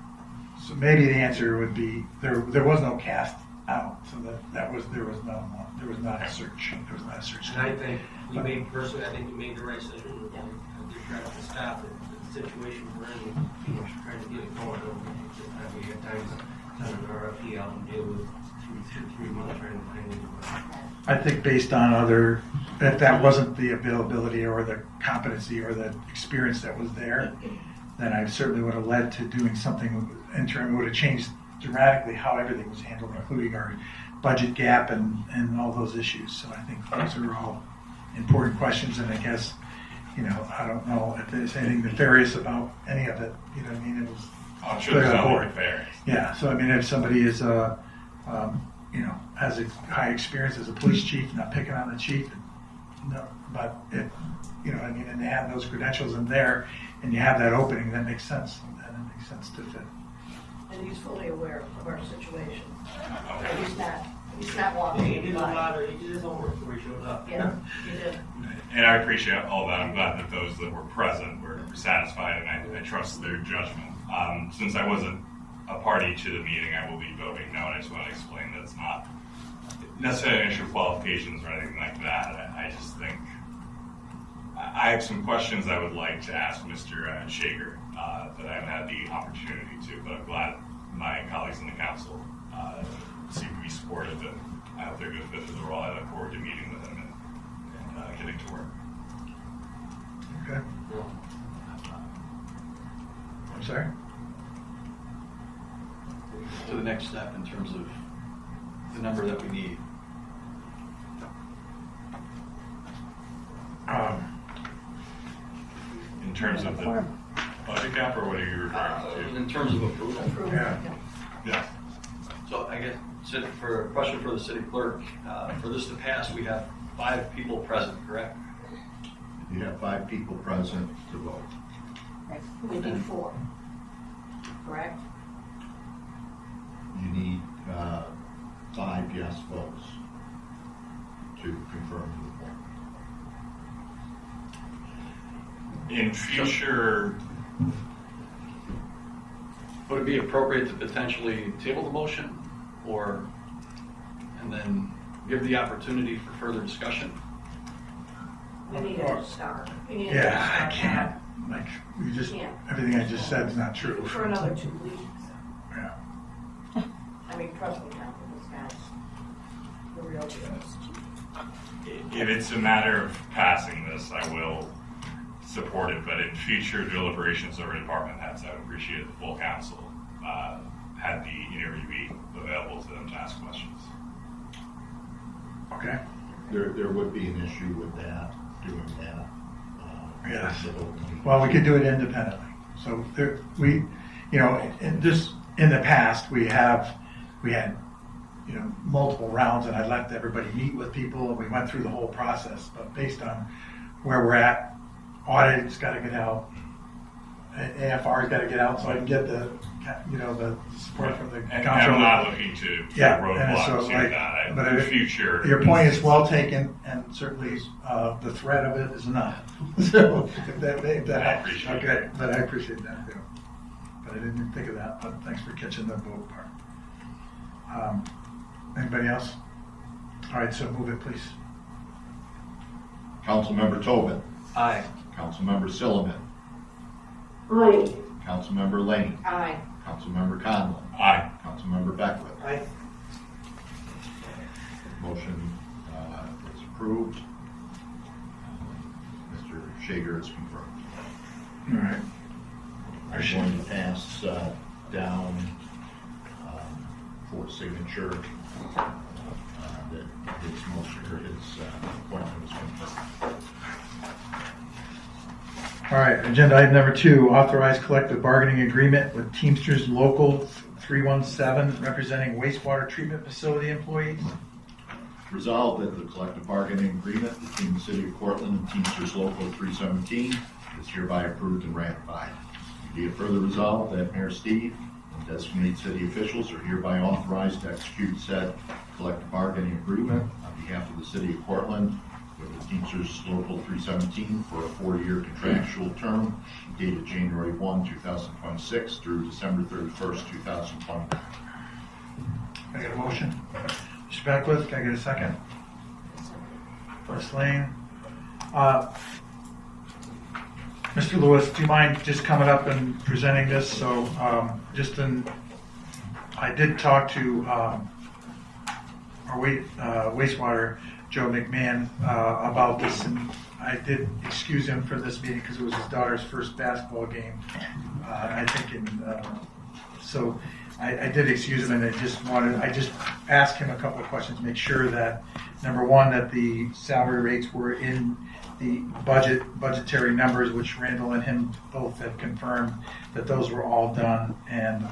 So maybe the answer would be there was no cast out, so there was not a search. There was not a search. And I think we made the right decision. I'm just trying to stop the situation we're in, you know, trying to get it going. We had times sending an RFP out and deal with 3 months trying to find anybody. I think based on if that wasn't the availability or the competency or the experience that was there, then I certainly would have led to doing something interim. It would have changed dramatically how everything was handled, including our budget gap and all those issues. So I think those are all important questions, and I guess, you know, I don't know if there's anything nefarious about any of it. You know what I mean? It was I'm sure there's nothing fair. yeah. So I mean, if somebody is you know, has a high experience as a police chief, not picking on the chief, no, but if, you know what I mean, and they have those credentials in there, and you have that opening, that makes sense, and it makes sense to fit. and he's fully aware of our situation. Okay. He's not walking He did by. he did his homework before he showed up. Yeah, he did. And I appreciate all that. I'm glad that those that were present were satisfied, and I trust their judgment. Since I wasn't a party to the meeting, I will be voting no, and I just want to explain that it's not necessarily an issue of qualifications or anything like that. I just think I have some questions I would like to ask Mr. Shager that I haven't had the opportunity to, but I'm glad my colleagues in the council seem to be supportive, and I hope they're a good fit for the role. I look forward to meeting with them and getting to work. Okay. I'm sorry. to the next step in terms of the number that we need. In terms of the budget gap, or what are you referring to? In terms of approval. Yeah. Yes. So I guess, for a question for the city clerk, for this to pass, we have 5 people present, correct? You have 5 people present to vote. We need 4, correct? You need 5 yes votes to confirm the appointment. In future, Would it be appropriate to potentially table the motion, and then give the opportunity for further discussion? We need a start. We need a Yeah, I start can't. Like, you just, Yeah. everything I just said is not true. For another 2 weeks. Yeah. I mean, trust me, Council, this guy's the real deal. If it's a matter of passing this, I will support it, but in future deliberations over department heads, I would appreciate if the full council had the interviewee available to them to ask questions. Okay. There would be an issue with that, doing that. Yes. with the opening. Well, we could do it independently. So there, in the past, we had, multiple rounds, and I let everybody meet with people, and we went through the whole process. But based on where we're at, audit's got to get out, AFR's got to get out, so I can get the support from the And council. I'm not looking to Yeah, put and so, roadblocks to like, that. but In the if- future. Your point is well taken, and certainly the threat of it is not. So if that I helps. appreciate Okay, that. but I appreciate that too. But I didn't even think of that. But thanks for catching the vote part. Anybody else? All right, so move it, please. Councilmember Tobin, Aye. Councilmember Silliman, Aye. Councilmember Lane, Aye. Councilmember Conlon, Aye. Councilmember Beckwith. Aye. Motion is approved. Mr. Shager is confirmed. All right. I'm going to pass down for signature that his motion or his appointment is confirmed. All right, agenda item number 2, authorize collective bargaining agreement with Teamsters Local 317 representing wastewater treatment facility employees. Resolved that the collective bargaining agreement between the City of Cortland and Teamsters Local 317 is hereby approved and ratified. Be it further resolved that Mayor Steve and designated city officials are hereby authorized to execute said collective bargaining agreement on behalf of the City of Cortland with the Teamsters Local 317 for a 4-year contractual term dated January 1, 2026 through December 31st, 2029. Can I get a motion? Mr. Beckwith, can I get a second? Ms. Lane. Mr. Lewis, do you mind just coming up and presenting this? So I did talk to our wastewater, Joe McMahon, about this, and I did excuse him for this meeting because it was his daughter's first basketball game, I think. So I did excuse him, and I just asked him a couple of questions, make sure that, number one, that the salary rates were in the budgetary numbers, which Randall and him both have confirmed that those were all done, and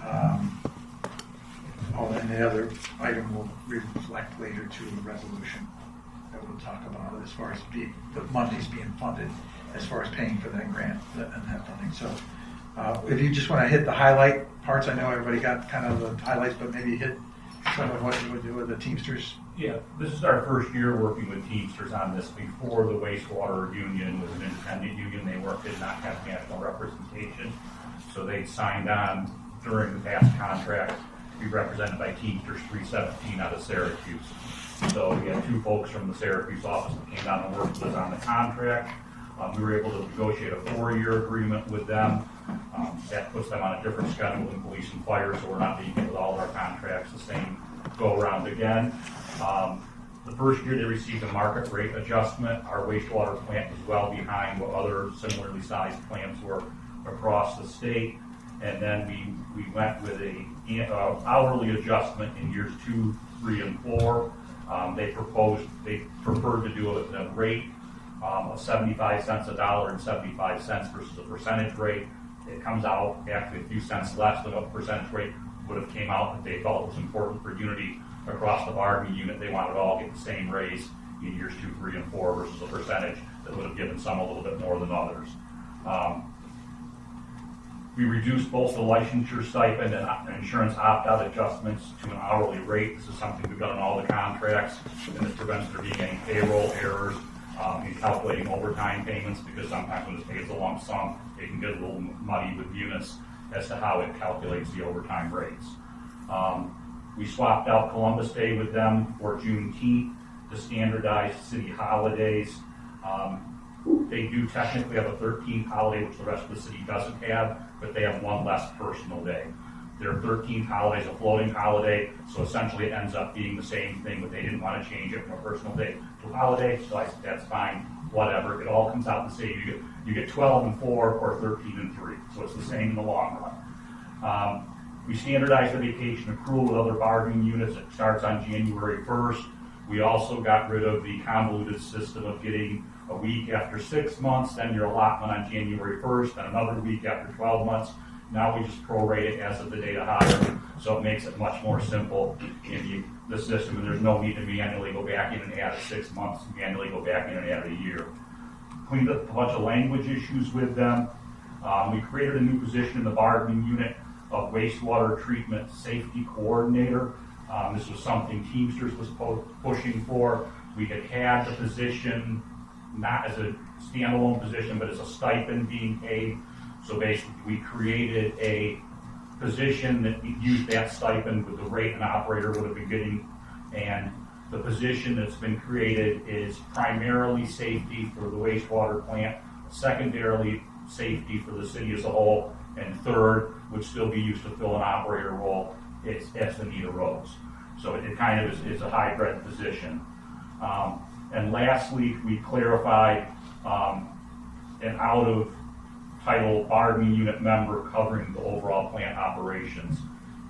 the other item will reflect later to the resolution that we'll talk about as far as the money's being funded, as far as paying for that grant and that funding. So if you just want to hit the highlight parts, I know everybody got kind of the highlights, but maybe hit some of what you would do with the Teamsters. Yeah, this is our first year working with Teamsters on this. Before, the wastewater union was an independent union. They did not have national representation. So they signed on during the past contract to be represented by Teamsters 317 out of Syracuse. So we had 2 folks from the Syracuse office that came down and worked with us on the contract. We were able to negotiate a 4-year agreement with them. That puts them on a different schedule than police and fire, so we're not meeting with all of our contracts the same go around again. The first year they received a market rate adjustment. Our wastewater plant was well behind what other similarly sized plants were across the state. And then we went with a hourly adjustment in years 2, 3, and 4. They preferred to do it at a rate of 75 cents a dollar and 75 cents versus a percentage rate. It comes out actually a few cents less than what the percentage rate would have came out, but they felt it was important for unity across the bargaining unit. They wanted to all get the same raise in years 2, 3, and 4 versus a percentage that would have given some a little bit more than others. We reduced both the licensure stipend and insurance opt-out adjustments to an hourly rate. This is something we've done in all the contracts, and this prevents there being any payroll errors in calculating overtime payments, because sometimes when it's paid as a lump sum, it can get a little muddy with units as to how it calculates the overtime rates. We swapped out Columbus Day with them for Juneteenth to standardize city holidays. They do technically have a 13th holiday, which the rest of the city doesn't have, but they have one less personal day. Their 13th holiday is a floating holiday, so essentially it ends up being the same thing, but they didn't want to change it from a personal day to a holiday, so I said, that's fine, whatever. It all comes out the same. You get 12 and 4 or 13 and 3, so it's the same in the long run. We standardized the vacation accrual with other bargaining units. It starts on January 1st. We also got rid of the convoluted system of getting a week after 6 months, then your allotment on January 1st, and another week after 12 months. Now we just prorate it as of the date of hire, so it makes it much more simple in the system, and there's no need to manually go back in and add 6 months, manually go back in and add a year. Cleaned up a bunch of language issues with them. We created a new position in the bargaining unit of wastewater treatment safety coordinator. This was something Teamsters was pushing for. We had the position not as a standalone position, but as a stipend being paid. So basically, we created a position that used that stipend with the rate an operator would have been getting. And the position that's been created is primarily safety for the wastewater plant, secondarily safety for the city as a whole, and third would still be used to fill an operator role as the need arose. So it kind of is a hybrid position. And lastly, we clarified an out-of-title bargaining unit member covering the overall plant operations.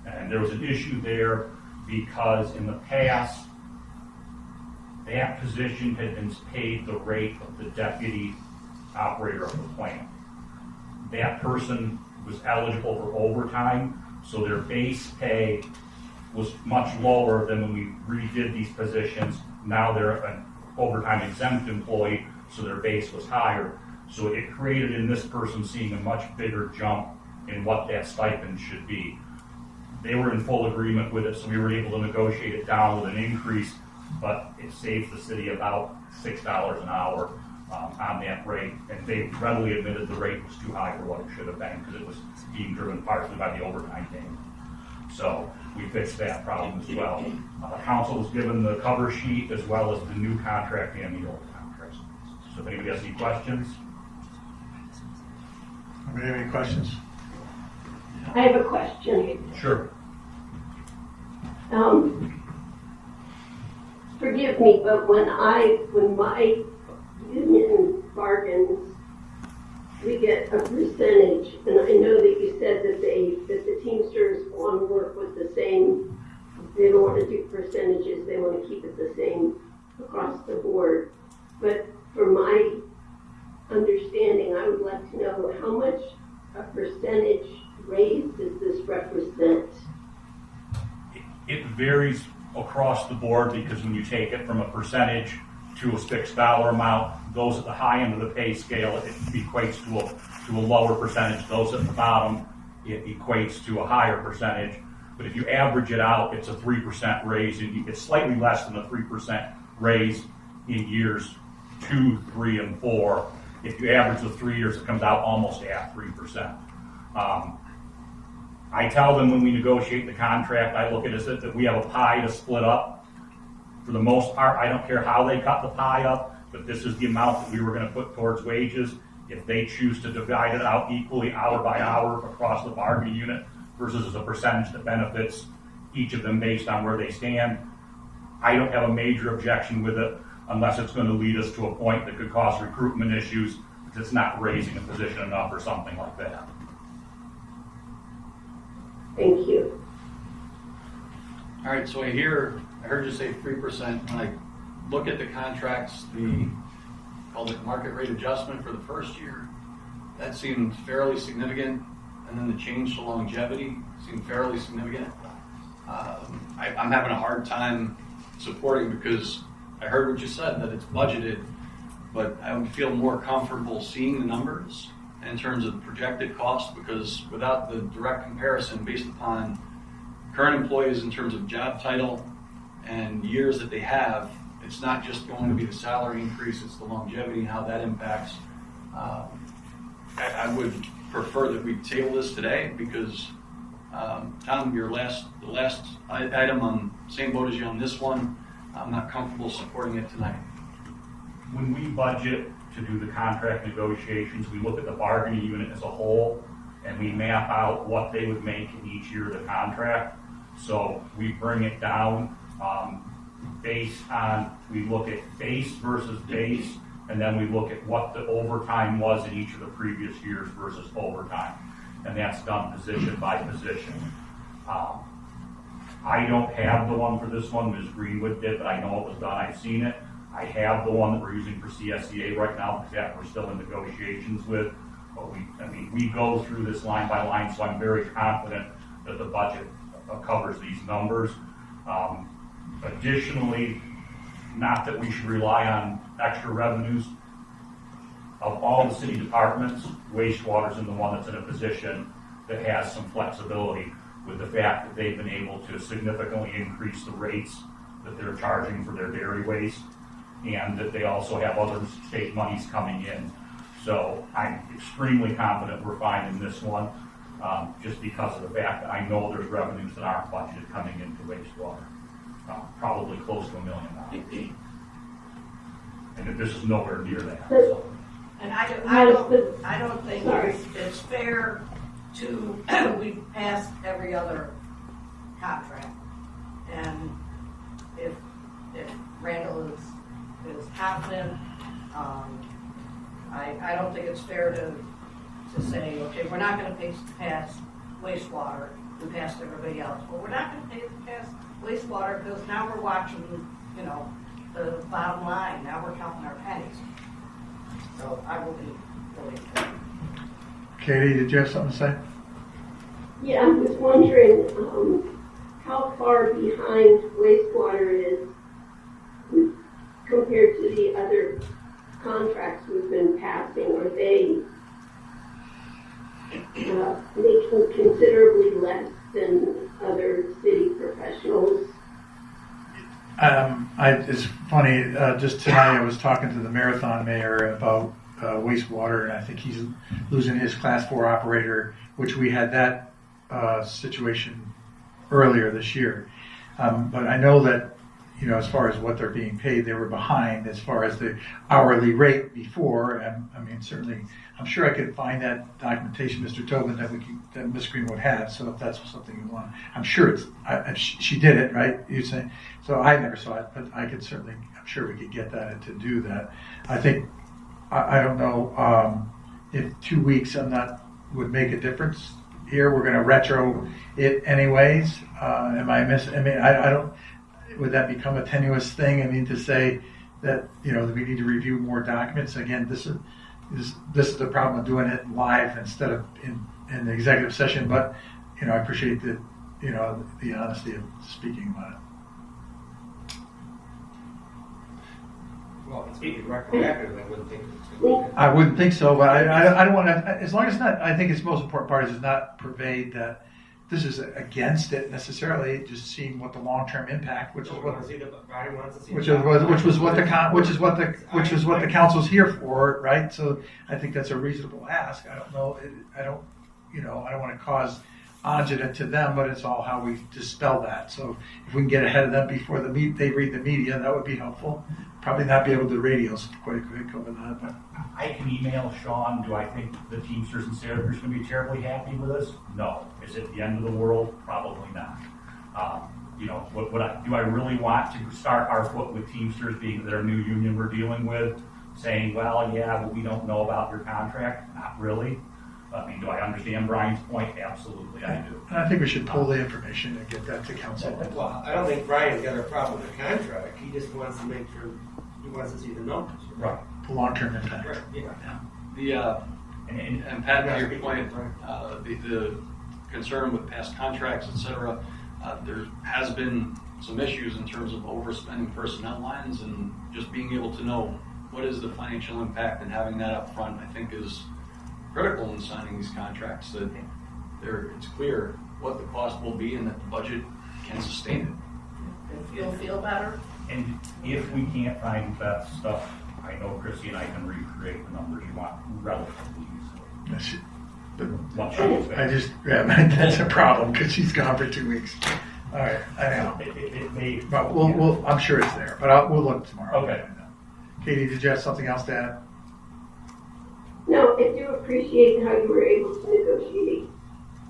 And there was an issue there because in the past, that position had been paid the rate of the deputy operator of the plant. That person was eligible for overtime, so their base pay was much lower than when we redid these positions. Now they're an overtime exempt employee, so their base was higher. So it created in this person seeing a much bigger jump in what that stipend should be. They were in full agreement with it, so we were able to negotiate it down with an increase, but it saves the city about $6 an hour on that rate, and they readily admitted the rate was too high for what it should have been because it was being driven partially by the overtime payment. So we fixed that problem as well. Council was given the cover sheet as well as the new contract and the old contract. So if anybody has any questions? Anybody have any questions? I have a question. Sure. Forgive me, but when my union bargains, we get a percentage, and I know that you said that the Teamsters want to work with the same. They don't want to do percentages. They want to keep it the same across the board. But for my understanding, I would like to know how much a percentage raise does this represent? It varies across the board because when you take it from a percentage to a fixed dollar amount, those at the high end of the pay scale, it equates to a lower percentage. Those at the bottom, it equates to a higher percentage. But if you average it out, it's a 3% raise, and it's slightly less than a 3% raise in years 2, 3, and 4. If you average the 3 years, it comes out almost at 3%. I tell them when we negotiate the contract, I look at it as that we have a pie to split up. For the most part, I don't care how they cut the pie up, but this is the amount that we were going to put towards wages. If they choose to divide it out equally hour by hour across the bargaining unit versus as a percentage that benefits each of them based on where they stand, I don't have a major objection with it unless it's going to lead us to a point that could cause recruitment issues if it's not raising a position enough or something like that. Thank you. All right, so I heard you say 3%. When I look at the contracts, called it market rate adjustment for the first year, that seemed fairly significant. And then the change to longevity seemed fairly significant. I'm having a hard time supporting because I heard what you said, that it's budgeted, but I would feel more comfortable seeing the numbers in terms of the projected cost, because without the direct comparison based upon current employees in terms of job title and years that they have, it's not just going to be the salary increase, it's the longevity and how that impacts. I would prefer that we table this today because, Tom, the last item on same boat as you on this one, I'm not comfortable supporting it tonight. When we budget to do the contract negotiations, we look at the bargaining unit as a whole, and we map out what they would make in each year of the contract. So we bring it down based on, we look at base versus base, and then we look at what the overtime was in each of the previous years versus overtime. And that's done position by position. I don't have the one for this one, Ms. Greenwood did, but I know it was done, I've seen it. I have the one that we're using for CSEA right now, because that we're still in negotiations with. But we go through this line by line, so I'm very confident that the budget covers these numbers. Additionally, not that we should rely on extra revenues. Of all the city departments, wastewater's in the one that's in a position that has some flexibility with the fact that they've been able to significantly increase the rates that they're charging for their dairy waste, and that they also have other state monies coming in. So I'm extremely confident we're fine in this one, just because of the fact that I know there's revenues that aren't budgeted coming into wastewater, probably close to $1 million. And that this is nowhere near that. So. And I don't think it's fair to, we've passed every other contract. And if Randall is confident, I don't think it's fair to say, okay, we're not gonna pass wastewater, we passed everybody else. But we're not gonna pass wastewater because now we're watching, the bottom line, now we're counting our pennies. So I will be really clear. Katie, did you have something to say? Yeah, I was wondering how far behind wastewater is compared to the other contracts we've been passing. Are they making considerably less than other city professionals? It's funny, just tonight I was talking to the Marathon mayor about wastewater, and I think he's losing his class 4 operator, which we had that situation earlier this year. But I know that, as far as what they're being paid, they were behind as far as the hourly rate before. Certainly, I'm sure I could find that documentation, Mr. Tobin, that Ms. Greenwood had. So if that's something you want, I'm sure she did it, right? You say. So I never saw it, but I could certainly, I'm sure we could get that to do that. I think, I don't know if 2 weeks would make a difference here. We're going to retro it anyways. Am I missing? I don't. Would that become a tenuous thing? To say that that we need to review more documents again. This is the problem of doing it live instead of in the executive session. But I appreciate the the honesty of speaking about it. Well, it's being retroactive, I wouldn't think it's going to be. I wouldn't think so, but I don't want to. As long as it's not, I think it's most important part is not pervade that this is against it necessarily. Just seeing what the long-term impact, which is what the council's here for, right? So I think that's a reasonable ask. I don't know. I don't want to cause agita to them, but it's all how we dispel that. So if we can get ahead of them before they read the media, that would be helpful. Probably not be able to radios quite quick over that, but I can email Sean. Do I think the Teamsters and Syracuse are going to be terribly happy with us? No. Is it the end of the world? Probably not. Do I really want to start our foot with Teamsters being their new union we're dealing with, saying, well, yeah, but we don't know about your contract? Not really. Do I understand Brian's point? Absolutely, I do. And I think we should pull the information and get that to council. Well, I don't think Brian's got a problem with the contract. He just wants to make sure, he wants to see the numbers. Right. The long-term impact. Right, yeah. And Pat, to your point, the concern with past contracts, et cetera, there has been some issues in terms of overspending personnel lines, and just being able to know what is the financial impact, and having that up front, I think, is critical in signing these contracts, that it's clear what the cost will be and that the budget can sustain it. If you'll feel better. And if we can't find that stuff, I know Chrissy and I can recreate the numbers you want relatively easily. That's a problem because she's gone for 2 weeks. All right, I know. It may, but I'm sure it's there, but we'll look tomorrow. Okay. Katie, did you have something else to add? No, I do appreciate how you were able to negotiate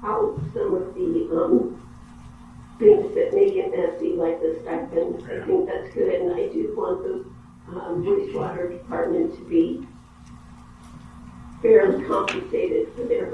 out some of the things that make it messy, like the stipend. I think that's good, and I do want the wastewater department to be fairly compensated for their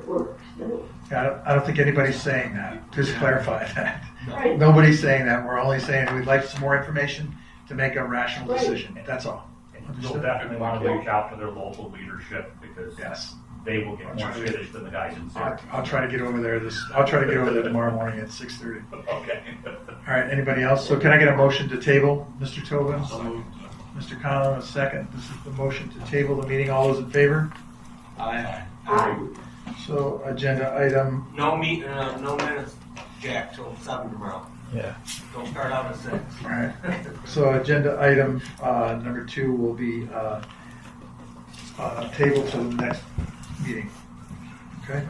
work. So, Yeah, I don't think anybody's saying that. Just clarify that. right. Nobody's saying that. We're only saying we'd like some more information to make a rational Right. decision. That's all. You'll Understood? definitely want to reach out to their local leadership because Yes. they will get more skittish than the guys in Syracuse. I'll try to get over there I'll try to get over there tomorrow morning at 6:30. Okay. All right, anybody else? So can I get a motion to table, Mr. Tobin? So moved. Mr. Conlon, a second. This is the motion to table the meeting. All those in favor? Aye. So agenda item, No meet, no minutes, Jack, till 7 tomorrow. Yeah. Don't start out at 6. all right. So agenda item number 2 will be tabled to the next meeting. Okay?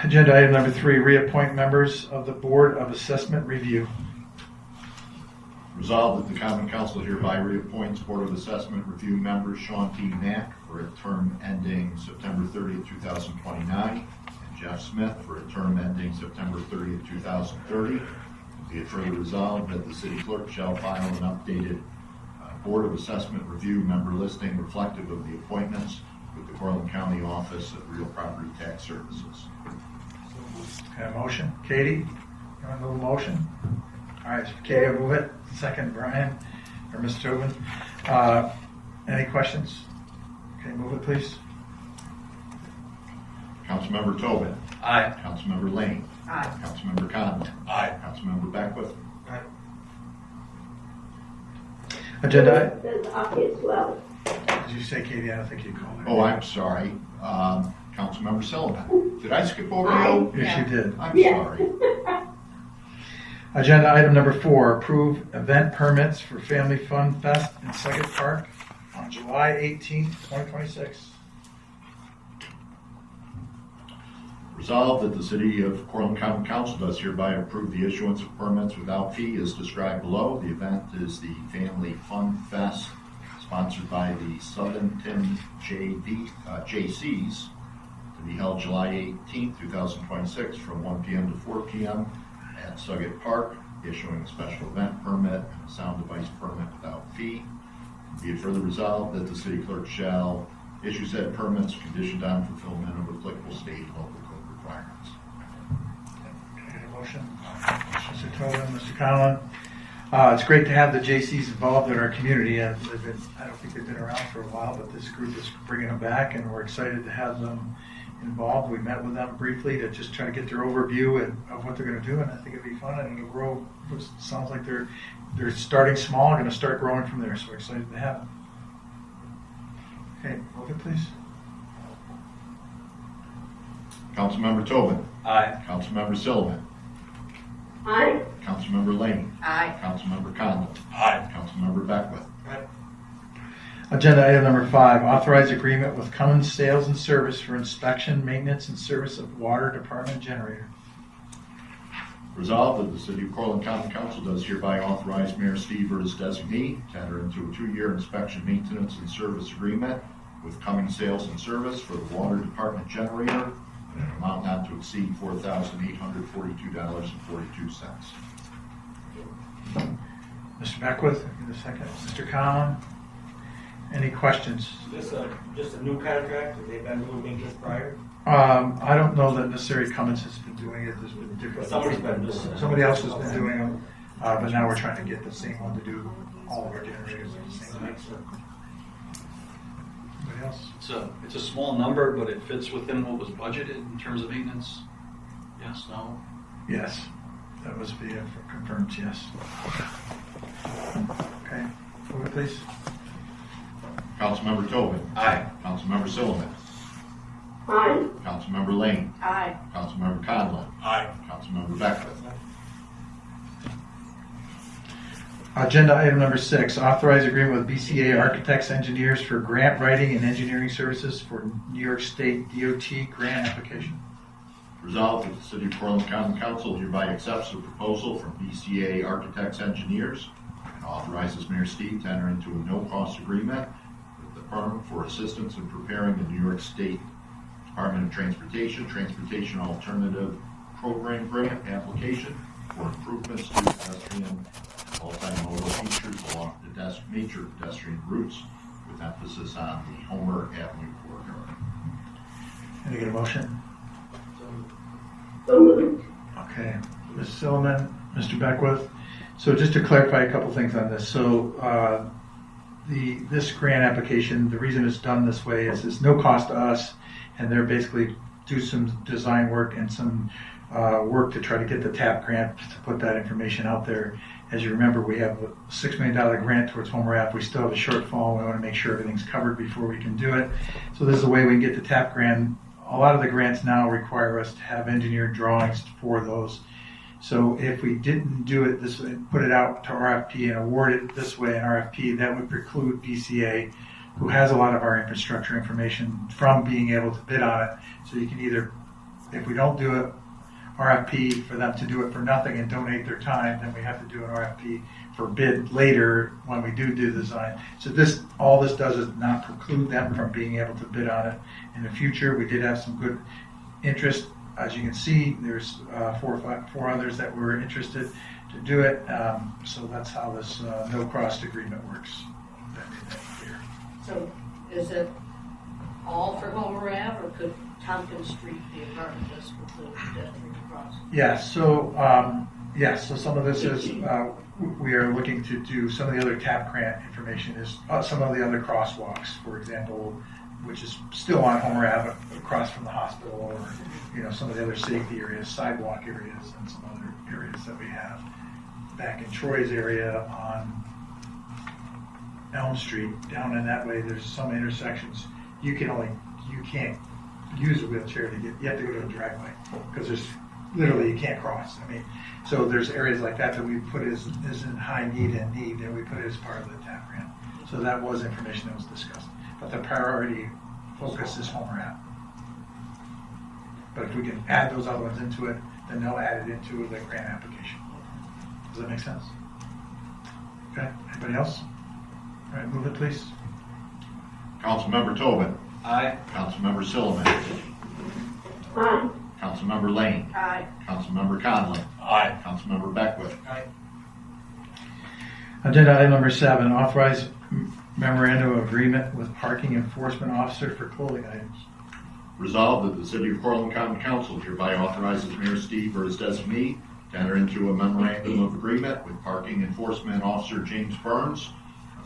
Agenda item number 3, reappoint members of the Board of Assessment Review. Resolved that the Common Council hereby reappoints Board of Assessment Review member Sean T. Mack for a term ending September 30th, 2029, and Jeff Smith for a term ending September 30th, 2030. Be it further resolved that the city clerk shall file an updated Board of Assessment Review member listing reflective of the appointments with the Portland County Office of Real Property Tax Services. Can I have a motion? Katie, you want a little motion? All right, Katie, I'll move it. Second, Brian, or Mr. Tobin. Any questions? Okay, move it, please. Councilmember Tobin. Aye. Councilmember Lane. Aye. Councilmember Conlon. Aye. Councilmember Beckwith. Agenda, Says aye as well. did you say Katie? I don't think you called her. Oh, I'm sorry. Councilmember Sullivan. Did I skip over Aye. you? Yes, you did. I'm Yeah. sorry. Agenda item number 4, approve event permits for Family Fun Fest in Suggit Park on July 18th, 2026. Resolved that the City of Portland Common Council does hereby approve the issuance of permits without fee as described below. The event is the Family Fun Fest, sponsored by the Southington JCs, to be held July 18th, 2026, from 1 p.m. to 4 p.m. at Suggit Park, issuing a special event permit and a sound device permit without fee. Be it further resolved that the city clerk shall issue said permits conditioned on fulfillment of applicable state and local code requirements. Can I get a motion? Mr. Tobin, Mr. Conlon. It's great to have the JCs involved in our community. And I don't think they've been around for a while, but this group is bringing them back, and we're excited to have them involved. We met with them briefly to just try to get their overview of what they're going to do, and I think it'd be fun, and it'll grow. It sounds like they're starting small and going to start growing from there, so we're excited to have them. Okay, move it, please. Councilmember Tobin. Aye. Councilmember Sullivan. Aye. Councilmember Lane. Aye. Councilmember Conlon. Aye. Councilmember Beckwith. Agenda item number 5, authorize agreement with Cummins Sales and Service for inspection, maintenance, and service of water department generator. Resolved that the City of Portland Common Council does hereby authorize Mayor Stever as designee to enter into a 2-year inspection, maintenance, and service agreement with Cummins Sales and Service for the water department generator in an amount not to exceed $4,842.42. Mr. Beckwith, give a second. Mr. Conlon, any questions? Is this just a new contract? Have they been doing maintenance prior? I don't know that necessarily Cummins has been doing it. There's been different. Somebody's been doing it. Somebody else has been doing them, but now we're trying to get the same one to do all of our generators at the same time. Anybody else? It's a small number, but it fits within what was budgeted in terms of maintenance. Yes, no? Yes, that was via confirmed, yes. Okay, move it, please. Councilmember Tobin. Aye. Councilmember Sullivan. Aye. Councilmember Lane. Aye. Councilmember Conlon. Aye. Councilmember Beckwith. Agenda item number 6, authorize agreement with BCA Architects Engineers for grant writing and engineering services for New York State DOT grant application. Resolved that the City of Portland Common Council hereby accepts the proposal from BCA Architects Engineers and authorizes Mayor Steve to enter into a no-cost agreement with the Department for assistance in preparing the New York State Department of Transportation Alternative Program grant application for improvements to pedestrian multimodal features along major pedestrian routes with emphasis on the Homer Avenue corridor. Can I get a motion? So moved. Okay, Ms. Silliman, Mr. Beckwith. So just to clarify a couple things on this. So this grant application, the reason it's done this way is it's no cost to us, and they're basically do some design work and some work to try to get the TAP grant to put that information out there. As you remember, we have a $6 million grant towards Homer Ave. We still have a shortfall. We want to make sure everything's covered before we can do it. So this is the way we can get the TAP grant. A lot of the grants now require us to have engineered drawings for those. So if we didn't do it this way, put it out to RFP and award it this way in RFP, that would preclude BCA, who has a lot of our infrastructure information, from being able to bid on it. So you can either, if we don't do it, RFP for them to do it for nothing and donate their time, then we have to do an RFP for bid later when we do the design. So all this does is not preclude them from being able to bid on it in the future. We did have some good interest. As you can see, there's 4 others that were interested to do it. So that's how this no-cost agreement works. So is it all for Homer Ave, or could Tompkins Street be a part of this with the pedestrian crossing? Yes. So so some of this is we are looking to do some of the other TAP grant information is some of the other crosswalks, for example, which is still on Homer Ave across from the hospital, or some of the other safety areas, sidewalk areas, and some other areas that we have. Back in Troy's area on Elm Street, down in that way, there's some intersections you can't use a wheelchair to get. You have to go to a driveway because there's literally you can't cross. So there's areas like that we put as in high need, and we put it as part of the TAP grant. So that was information that was discussed. But the priority focus is Homer Ave. But if we can add those other ones into it, then they'll add it into the grant application. Does that make sense? Okay. Anybody else? All right, move it, please. Councilmember Tobin. Aye. Councilmember Silliman. Aye. Councilmember Lane. Aye. Councilmember Conlon. Aye. Councilmember Beckwith. Aye. Agenda item number 7, authorize memorandum of agreement with parking enforcement officer for clothing items. Resolved that the City of Portland Common Council hereby authorizes Mayor Steve or his designee to enter into a memorandum of agreement with Parking Enforcement Officer James Burns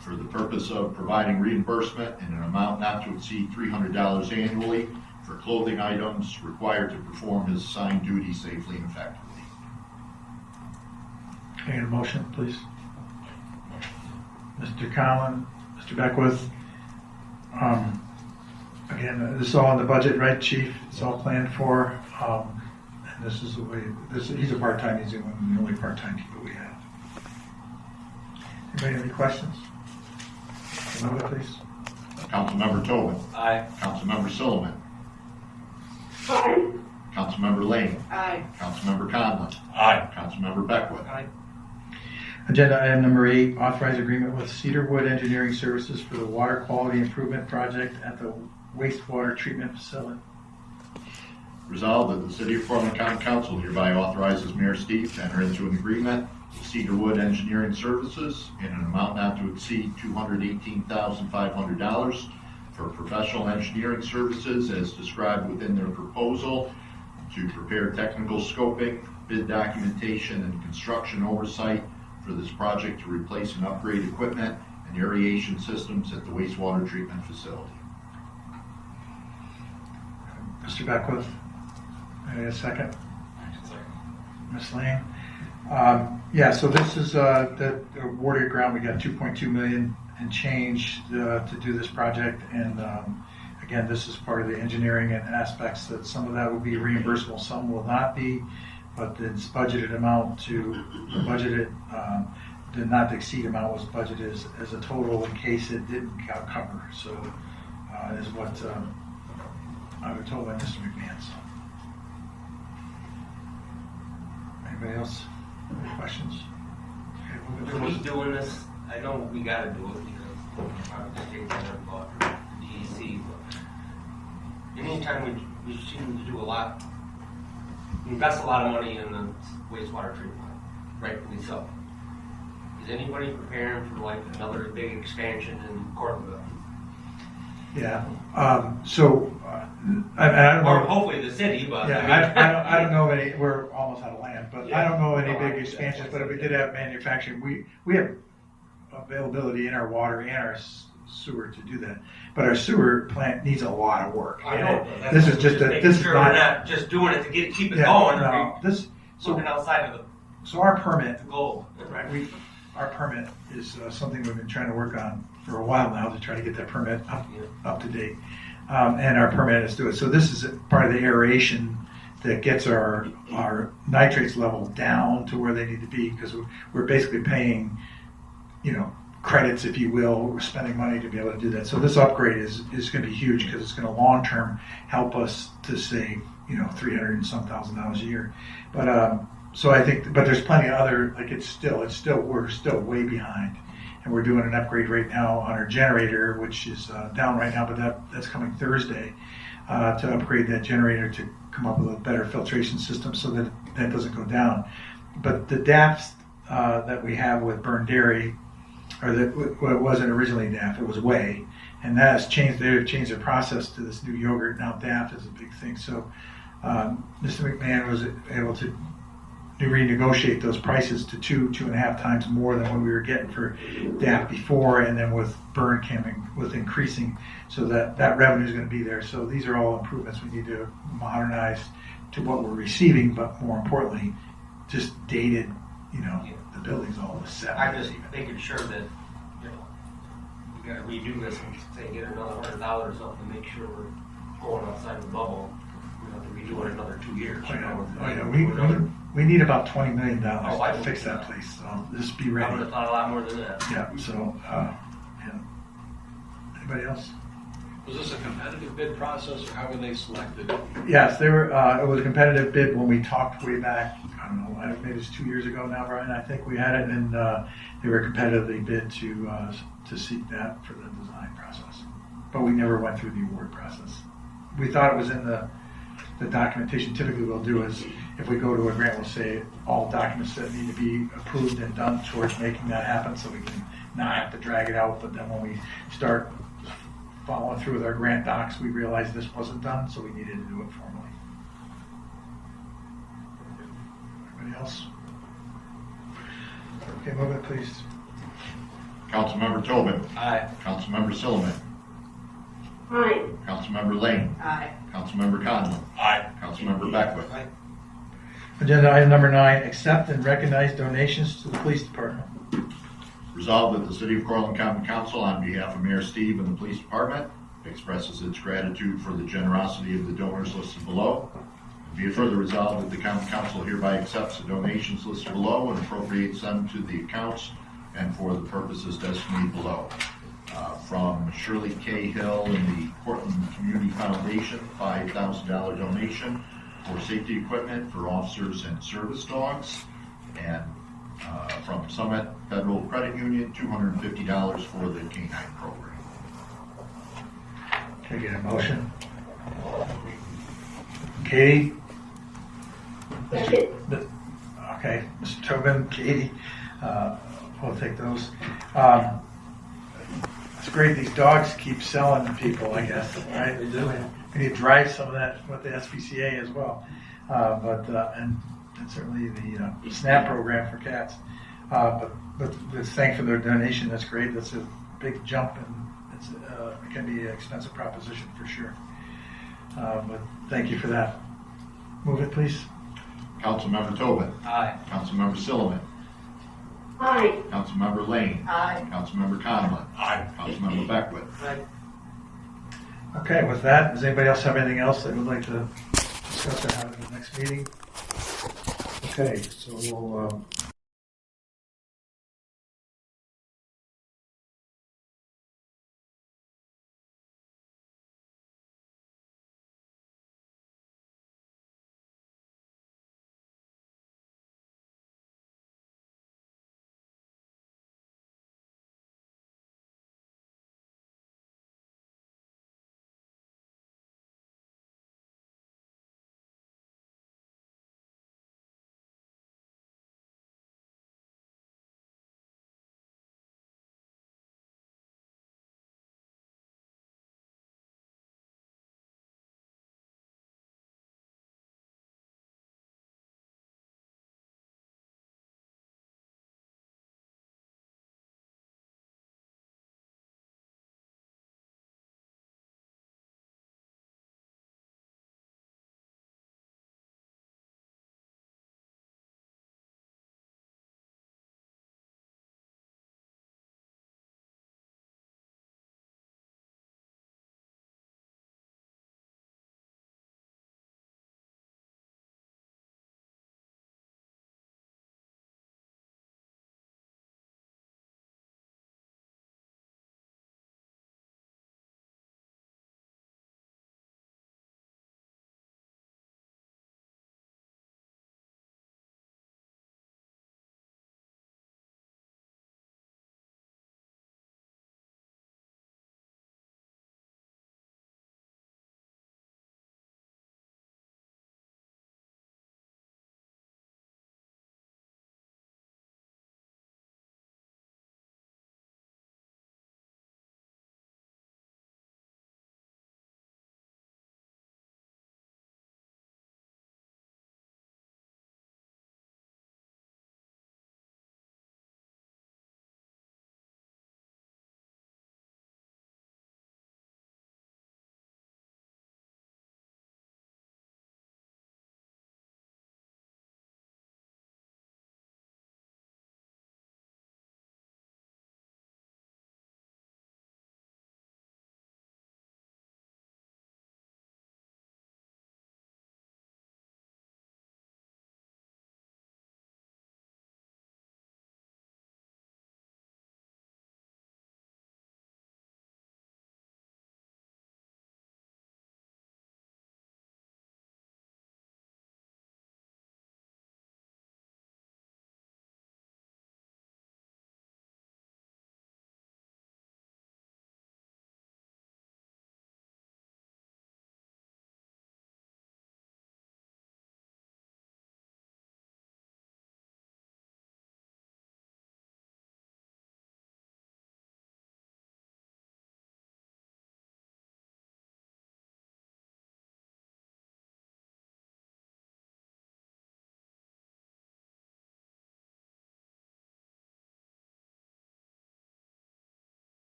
for the purpose of providing reimbursement in an amount not to exceed $300 annually for clothing items required to perform his assigned duty safely and effectively. Can I get a motion, please? Mr. Conlon, Mr. Beckwith. Again, this is all in the budget, right, Chief? It's all planned for. And this is the way. He's a part-time. He's one of the only part-time people we have. Anybody have any questions? Move it, please. Councilmember Tobin. Aye. Councilmember Silliman. Aye. Councilmember Lane. Aye. Councilmember Conlon. Aye. Councilmember Beckwith. Aye. Agenda item number 8, authorize agreement with Cedarwood Engineering Services for the water quality improvement project at the wastewater treatment facility. Resolved that the City of Portland Common Council hereby authorizes Mayor Steve to enter into an agreement with Cedarwood Engineering Services in an amount not to exceed $218,500 for professional engineering services as described within their proposal to prepare technical scoping, bid documentation, and construction oversight for this project to replace and upgrade equipment and aeration systems at the wastewater treatment facility. Mr. Beckwith, any a second? Ms. Lane? So this is the awarded ground. We got 2.2 million and change to do this project, and again, this is part of the engineering and aspects that some of that will be reimbursable, some will not be, but this budgeted amount did not exceed amount was budgeted as a total in case it didn't cover. So is what I was told by Mr. McMahon. Anybody else? Any questions? Okay, move it, Are we please. doing this? I know we gotta do it because the state never bought. city. Anytime we seem to do a lot, invest a lot of money in the wastewater treatment plant, rightfully so. Is anybody preparing for like another big expansion in Cortlandville? Yeah. I don't Or know. hopefully the city, but Yeah, I don't know any. We're almost out of land, but I Yeah. don't know any No, big I- expansions. But if we did have manufacturing, we have availability in our water and our sewer to do that. But our sewer plant needs a lot of work. I know. but This that's is just a. making This is sure not. we're not just doing it to keep it Yeah, going. no, this. We're looking So outside of our permit. the goal. Right. Our permit is something we've been trying to work on for a while now to try to get that permit up to date. And our permit is to do it. So this is part of the aeration that gets our nitrates level down to where they need to be, because we're basically paying, credits, if you will. We're spending money to be able to do that. So this upgrade is going to be huge, because it's going to long term help us to save, $300 and some thousand a year. But so I think, but there's plenty of other, like we're still way behind. And we're doing an upgrade right now on our generator, which is down right now, but that's coming Thursday, to upgrade that generator to come up with a better filtration system so that that doesn't go down. But the DAFs that we have with Burn Dairy, or that well, it wasn't originally DAF, it was Whey, and that has changed. They've changed their process to this new yogurt. Now DAF is a big thing. So Mr. McMahon was able to renegotiate those prices to 2.5 times more than what we were getting for DAF before, and then with Burn coming with increasing, so that revenue is going to be there. So these are all improvements we need to modernize to what we're receiving, but more importantly, just dated. The building's all the 70s. I'm just making sure that we got to redo this and say get another $100 or something to make sure we're going outside the bubble. We have to redo it another 2 years. We need about $20 million I to fix that place. So just be I would ready. have thought a lot more than that. Yeah. So, anybody else? Was this a competitive bid process, or how were they selected? Yes, they were. It was a competitive bid when we talked way back. I don't know, maybe it's 2 years ago now, Brian. I think we had it, and they were competitively bid to seek that for the design process. But we never went through the award process. We thought it was in the documentation. Typically, we'll do is if we go to a grant, we'll say all documents that need to be approved and done towards making that happen, so we can not have to drag it out. But then when we start following through with our grant docs, we realized this wasn't done, so we needed to do it formally. Anybody else? Okay, move it, please. Councilmember Tobin. Aye. Councilmember Silliman. Aye. Councilmember Lane. Aye. Councilmember Conlon. Aye. Councilmember Beckwith. Agenda item number 9, accept and recognize donations to the police department. Resolved that the City of Cortland Common Council, on behalf of Mayor Steve and the Police Department, expresses its gratitude for the generosity of the donors listed below. Be it further resolved that the Common Council hereby accepts the donations listed below and appropriates them to the accounts and for the purposes designated below. From Shirley K. Hill and the Cortland Community Foundation, $5,000 donation for safety equipment for officers and service dogs. And from Summit Federal Credit Union, $250 for the K-9 program. Can I get a motion? Katie? Second. Okay, Mr. Tobin, Katie, we'll take those. It's great, these dogs keep selling to people, I guess, right? They do. We need to drive some of that with the SPCA as well. And certainly the SNAP program for cats. But thanks for their donation, that's great. That's a big jump, and it can be an expensive proposition for sure. But thank you for that. Move it, please. Councilmember Tobin. Aye. Councilmember Silliman. Aye. Councilmember Lane. Aye. Councilmember Conlon. Aye. Councilmember Beckwith. Okay, with that, does anybody else have anything else they would like to discuss or have in the next meeting? Okay, so we'll